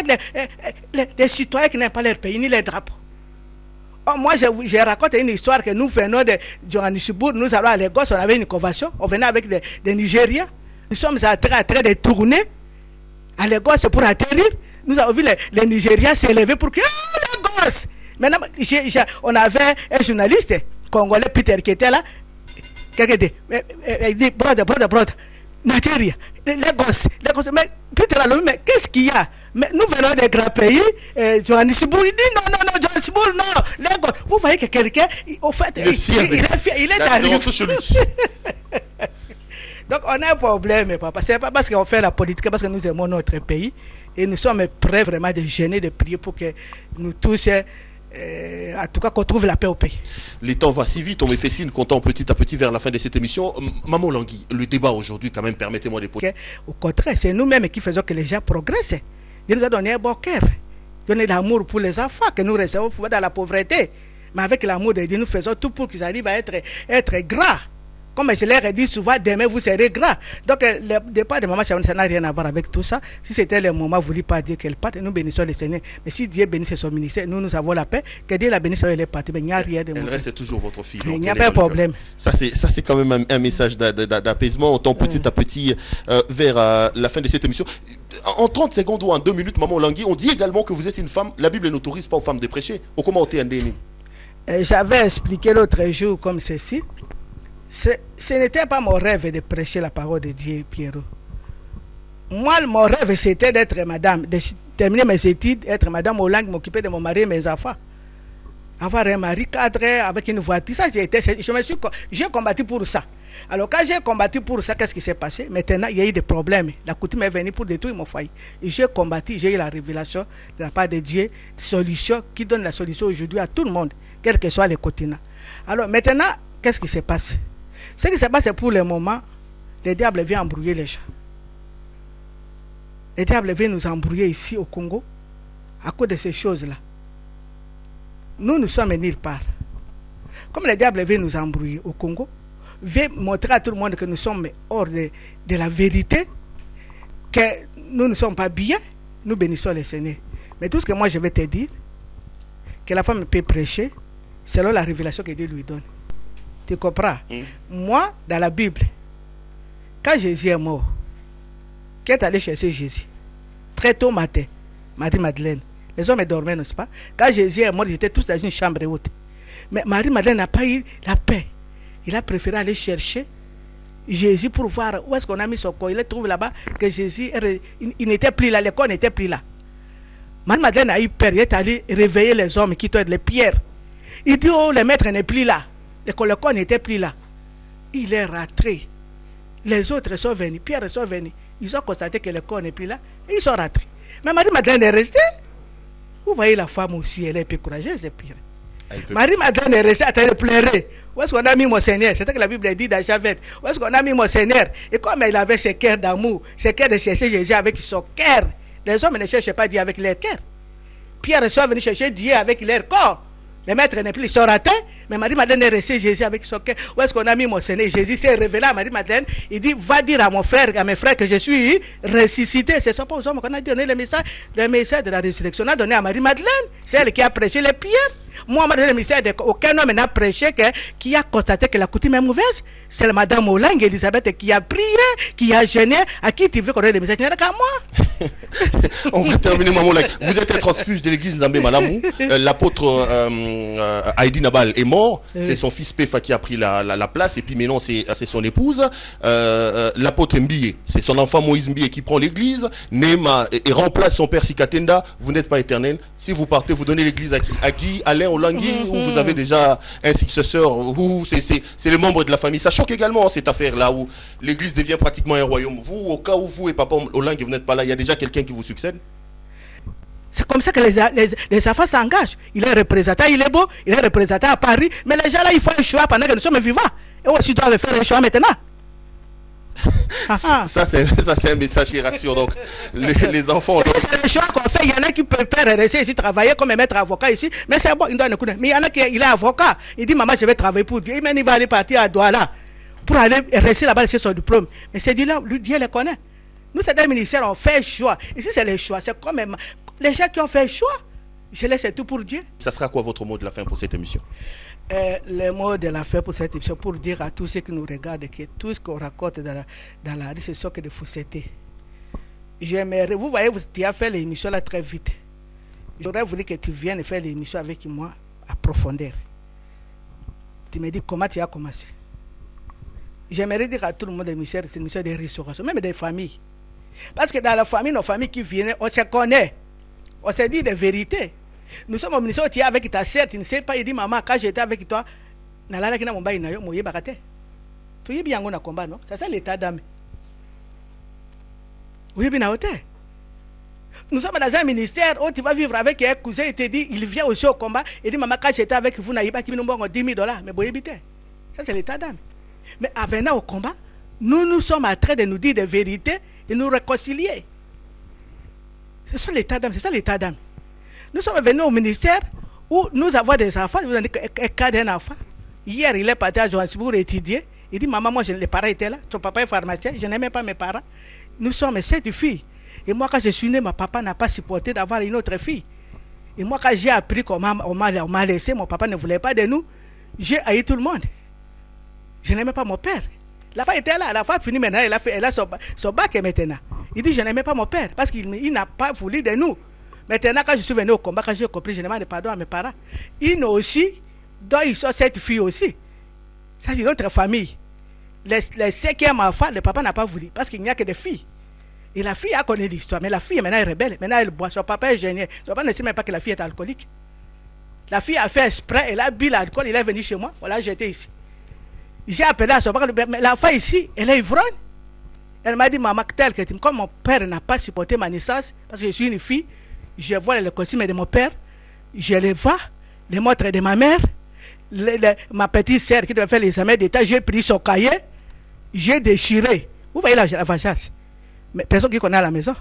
les citoyens qui n'aiment pas leur pays ni les drapeaux. Oh, moi, je raconte une histoire que nous venons de Johannesburg. Nous allons à Lagos, on avait une convention. On venait avec des Nigériens. Nous sommes en train de tourner à Lagos pour atterrir. Nous avons vu les Nigériens s'élever pour que Lagos. Maintenant, on avait un journaliste congolais, Peter, qui était là. Il dit, brother, Nigeria, Lagos. Mais Peter a dit, mais qu'est-ce qu'il y a? Mais nous venons des grands pays, Johannesburg. Il dit, non, Johannesburg, non, Lagos. Vous voyez que quelqu'un, au fait, il est arrivé. Donc, on a un problème, papa. Ce n'est pas parce qu'on fait la politique, parce que nous aimons notre pays. Et nous sommes prêts vraiment de gêner, de prier pour que nous tous, en tout cas, qu'on trouve la paix au pays. Le temps va si vite, on me fait signe, comptant petit à petit vers la fin de cette émission. Maman Langui, le débat aujourd'hui, quand même, permettez-moi de poser. Au contraire, c'est nous-mêmes qui faisons que les gens progressent. Dieu nous a donné un bon cœur, donné l'amour pour les enfants que nous recevons dans la pauvreté. Mais avec l'amour de Dieu, nous faisons tout pour qu'ils arrivent à être gras. Comme je leur ai dit souvent, demain vous serez gras. Donc le départ de Maman Chaouni, ça n'a rien à voir avec tout ça. Si c'était le moment voulu par Dieu qu'elle parte, nous bénissons le Seigneur. Mais si Dieu bénissait son ministère, nous avons la paix. Que Dieu la bénisse, elle est partie. Mais il n'y a rien de Elle reste toujours votre fille. Il n'y a pas de problème. Ça c'est quand même un message d'apaisement. On tend petit à petit vers la fin de cette émission. En 30 secondes ou en 2 minutes, Maman Langui, on dit également que vous êtes une femme. La Bible n'autorise pas aux femmes de prêcher. Comment on t'est J'avais expliqué l'autre jour comme ceci. Ce n'était pas mon rêve de prêcher la parole de Dieu, Pierrot. Moi, mon rêve, c'était d'être madame, de terminer mes études, être madame au langue, m'occuper de mon mari et mes enfants. Avoir un mari cadré avec une voiture, ça, j'ai combattu pour ça. Alors, quand j'ai combattu pour ça, qu'est-ce qui s'est passé? Maintenant, il y a eu des problèmes. La coutume est venue pour détruire mon foyer. Et j'ai combattu, j'ai eu la révélation de la part de Dieu, solution qui donne la solution aujourd'hui à tout le monde, quel que soit le continent. Alors, maintenant, qu'est-ce qui se passe? Ce qui se passe, c'est pour le moment, le diable vient embrouiller les gens. Le diable vient nous embrouiller ici au Congo à cause de ces choses-là. Nous sommes nulle part. Comme le diable vient nous embrouiller au Congo, vient montrer à tout le monde que nous sommes hors de la vérité, que nous ne sommes pas bien, nous bénissons le Seigneur. Mais tout ce que moi je vais te dire, que la femme peut prêcher selon la révélation que Dieu lui donne. Tu comprends? Moi, dans la Bible, quand Jésus est mort, qui est allé chercher Jésus? Très tôt matin, Marie-Madeleine. Les hommes dormaient, n'est-ce pas? Quand Jésus est mort, ils étaient tous dans une chambre haute. Mais Marie-Madeleine n'a pas eu la paix. Il a préféré aller chercher Jésus pour voir où est-ce qu'on a mis son corps. Il a trouvé là-bas que Jésus, il n'était plus là, le corps n'était plus là. Marie-Madeleine a eu peur. Il est allé réveiller les hommes qui tournent les pierres. Il dit, oh, le maître n'est plus là. Le corps n'était plus là. Il est rentré. Les autres sont venus. Pierre sont venus. Ils ont constaté que le corps n'est plus là. Et ils sont rentrés. Mais Marie-Madeleine est restée. Vous voyez la femme aussi, elle est un peu courageuse, c'est pire. Marie-Madeleine est restée en train de pleurer. Où est-ce qu'on a mis mon Seigneur? C'est ça que la Bible dit dans Javette. Où est-ce qu'on a mis mon Seigneur? Et comme il avait ce cœur d'amour, ce cœur de chercher Jésus avec son cœur, les hommes ne cherchent pas Dieu avec leur cœur. Pierre sont venus chercher Dieu avec leur corps. Les maîtres n'est plus, ils sont ratés, mais Marie-Madeleine est restée Jésus avec son cœur. Où est-ce qu'on a mis mon Seigneur? Jésus s'est révélé à Marie-Madeleine. Il dit, va dire à mon frère, à mes frères que je suis ressuscité. Ce ne sont pas aux hommes qu'on a donné le message de la résurrection. On a donné à Marie-Madeleine. C'est elle qui a prêché les pierres. Moi, on m'a donné le ministère, aucun homme n'a prêché qui a constaté que la coutume est mauvaise. C'est Madame Olang Elisabeth qui a prié, qui a gêné. À qui tu veux qu'on ait le ministère? Il n'y en a qu'à moi. On va terminer, Maman Olang. Vous êtes un transfuge de l'église Nzambé Malamou. L'apôtre Heidi Nabal est mort. C'est son fils Pefa qui a pris la place. Et puis maintenant, c'est son épouse. L'apôtre Mbie, c'est son enfant Moïse Mbie qui prend l'église. Nema et remplace son père Sikatenda. Vous n'êtes pas éternel. Si vous partez, vous donnez l'église à qui? Alain Olangui, ou vous avez déjà un successeur, ou c'est les membres de la famille. Ça choque également cette affaire-là où l'église devient pratiquement un royaume. Vous, au cas où vous et papa Olangui, vous n'êtes pas là, il y a déjà quelqu'un qui vous succède? C'est comme ça que les enfants s'engagent. Il est représentant, il est beau, il est représentant à Paris. Mais les gens là, ils font un choix pendant que nous sommes vivants. Et aussi, ils doivent faire un choix maintenant. Ça c'est un message qui rassure donc les enfants. C'est le choix qu'on fait. Il y en a qui préfèrent rester ici, travailler comme maître avocat ici. Mais c'est bon, il doit écouter. Mais il y en a qui il est avocat. Il dit maman, je vais travailler pour Dieu. Il va aller partir à Douala pour aller rester là-bas et son diplôme. Mais c'est Dieu là, Dieu le connaît. Nous, c'est des ministères, on fait choix. Ici, c'est les choix. C'est comme les gens qui ont fait choix. Je laisse tout pour Dieu. Ça sera quoi votre mot de la fin pour cette émission? Le mot de la fin pour cette émission, pour dire à tous ceux qui nous regardent que tout ce qu'on raconte dans la rue, c'est ce que de fausseté. J'aimerais, vous voyez, tu as fait l'émission là très vite. J'aurais voulu que tu viennes faire l'émission avec moi à profondeur. Tu me dis comment tu as commencé. J'aimerais dire à tout le monde, c'est une mission de restauration, même des familles. Parce que dans la famille, nos familles qui viennent, on se connaît. On se dit des vérités. Nous sommes au ministère, tu es avec ta sœur, tu ne sais pas, il dit maman, quand j'étais avec toi, tu es bien en combat, non? C'est ça l'état d'âme. Oui, bien à nous sommes dans un ministère où tu vas vivre avec un cousin, il te dit, il vient aussi au combat, il dit maman, quand j'étais avec vous, n'avez pas qui nous donne 10 000 $, mais vous habitez. Ça c'est l'état d'âme. Mais en venant au combat, nous sommes en train de nous dire des vérités et nous réconcilier. C'est ça l'état d'âme, c'est ça l'état d'âme. Nous sommes venus au ministère où nous avons des enfants. Je vous ai dit qu'un cas d'un enfant. Hier, il est parti à Johannesburg étudier. Il dit, maman, moi, les parents étaient là. Ton papa est pharmacien. Je n'aimais pas mes parents. Nous sommes 7 filles. Et moi, quand je suis né, mon papa n'a pas supporté d'avoir une autre fille. Et moi, quand j'ai appris qu'on m'a laissé, mon papa ne voulait pas de nous, j'ai haï tout le monde. Je n'aimais pas mon père. La femme était là. La femme finit maintenant. Elle a son bac maintenant. Il dit, je n'aimais pas mon père parce qu'il n'a pas voulu de nous. Maintenant, quand je suis venu au combat, quand j'ai compris, je demande pardon à mes parents. Ils ont aussi, donc ils sont 7 filles aussi. Ça, c'est notre famille. Les 5e enfants, le papa n'a pas voulu parce qu'il n'y a que des filles. Et la fille a connu l'histoire, mais la fille maintenant est rebelle. Maintenant, elle boit. Son papa est gêné. Son papa ne sait même pas que la fille est alcoolique. La fille a fait exprès, elle a bu l'alcool, il est venu chez moi. Voilà, j'étais ici. J'ai appelé à son papa, mais la fille ici, elle est ivrogne. Elle m'a dit, maman, tel que comme mon père n'a pas supporté ma naissance, parce que je suis une fille, je vois le costume de mon père, je les vois, les montres de ma mère, ma petite sœur qui devait faire les examens d'état, j'ai pris son cahier, j'ai déchiré. Vous voyez la vengeance. Mais personne qui connaît à la maison.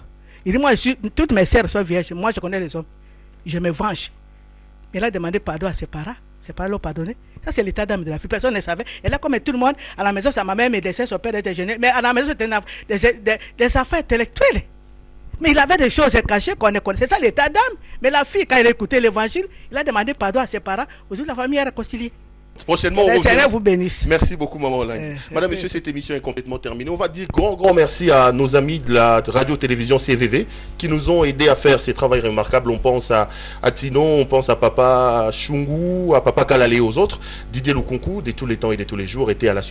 Il dit, moi, toutes mes sœurs sont vierges, moi je connais les hommes. Je me venge. Elle a demandé pardon à ses parents. Ses parents l'ont pardonné. Ça, c'est l'état d'âme de la fille. Personne ne savait. Elle a comme tout le monde. À la maison, sa maman médecin, son père était gêné. Mais à la maison, c'était des affaires intellectuelles. Mais il avait des choses cachées qu'on ne connaissait. C'est ça l'état d'âme. Mais la fille, quand elle a écouté l'évangile, il a demandé pardon à ses parents. Aujourd'hui, la famille est réconciliée. Prochainement, le Seigneur vous bénisse. Merci beaucoup, Maman Olang. Madame, Monsieur, cette émission est complètement terminée. On va dire grand merci à nos amis de la radio-télévision CVV qui nous ont aidés à faire ces travaux remarquables. On pense à Tinon, on pense à Papa Chungu, à Papa Kalale et aux autres. Didier Lukunku, de tous les temps et de tous les jours, était à la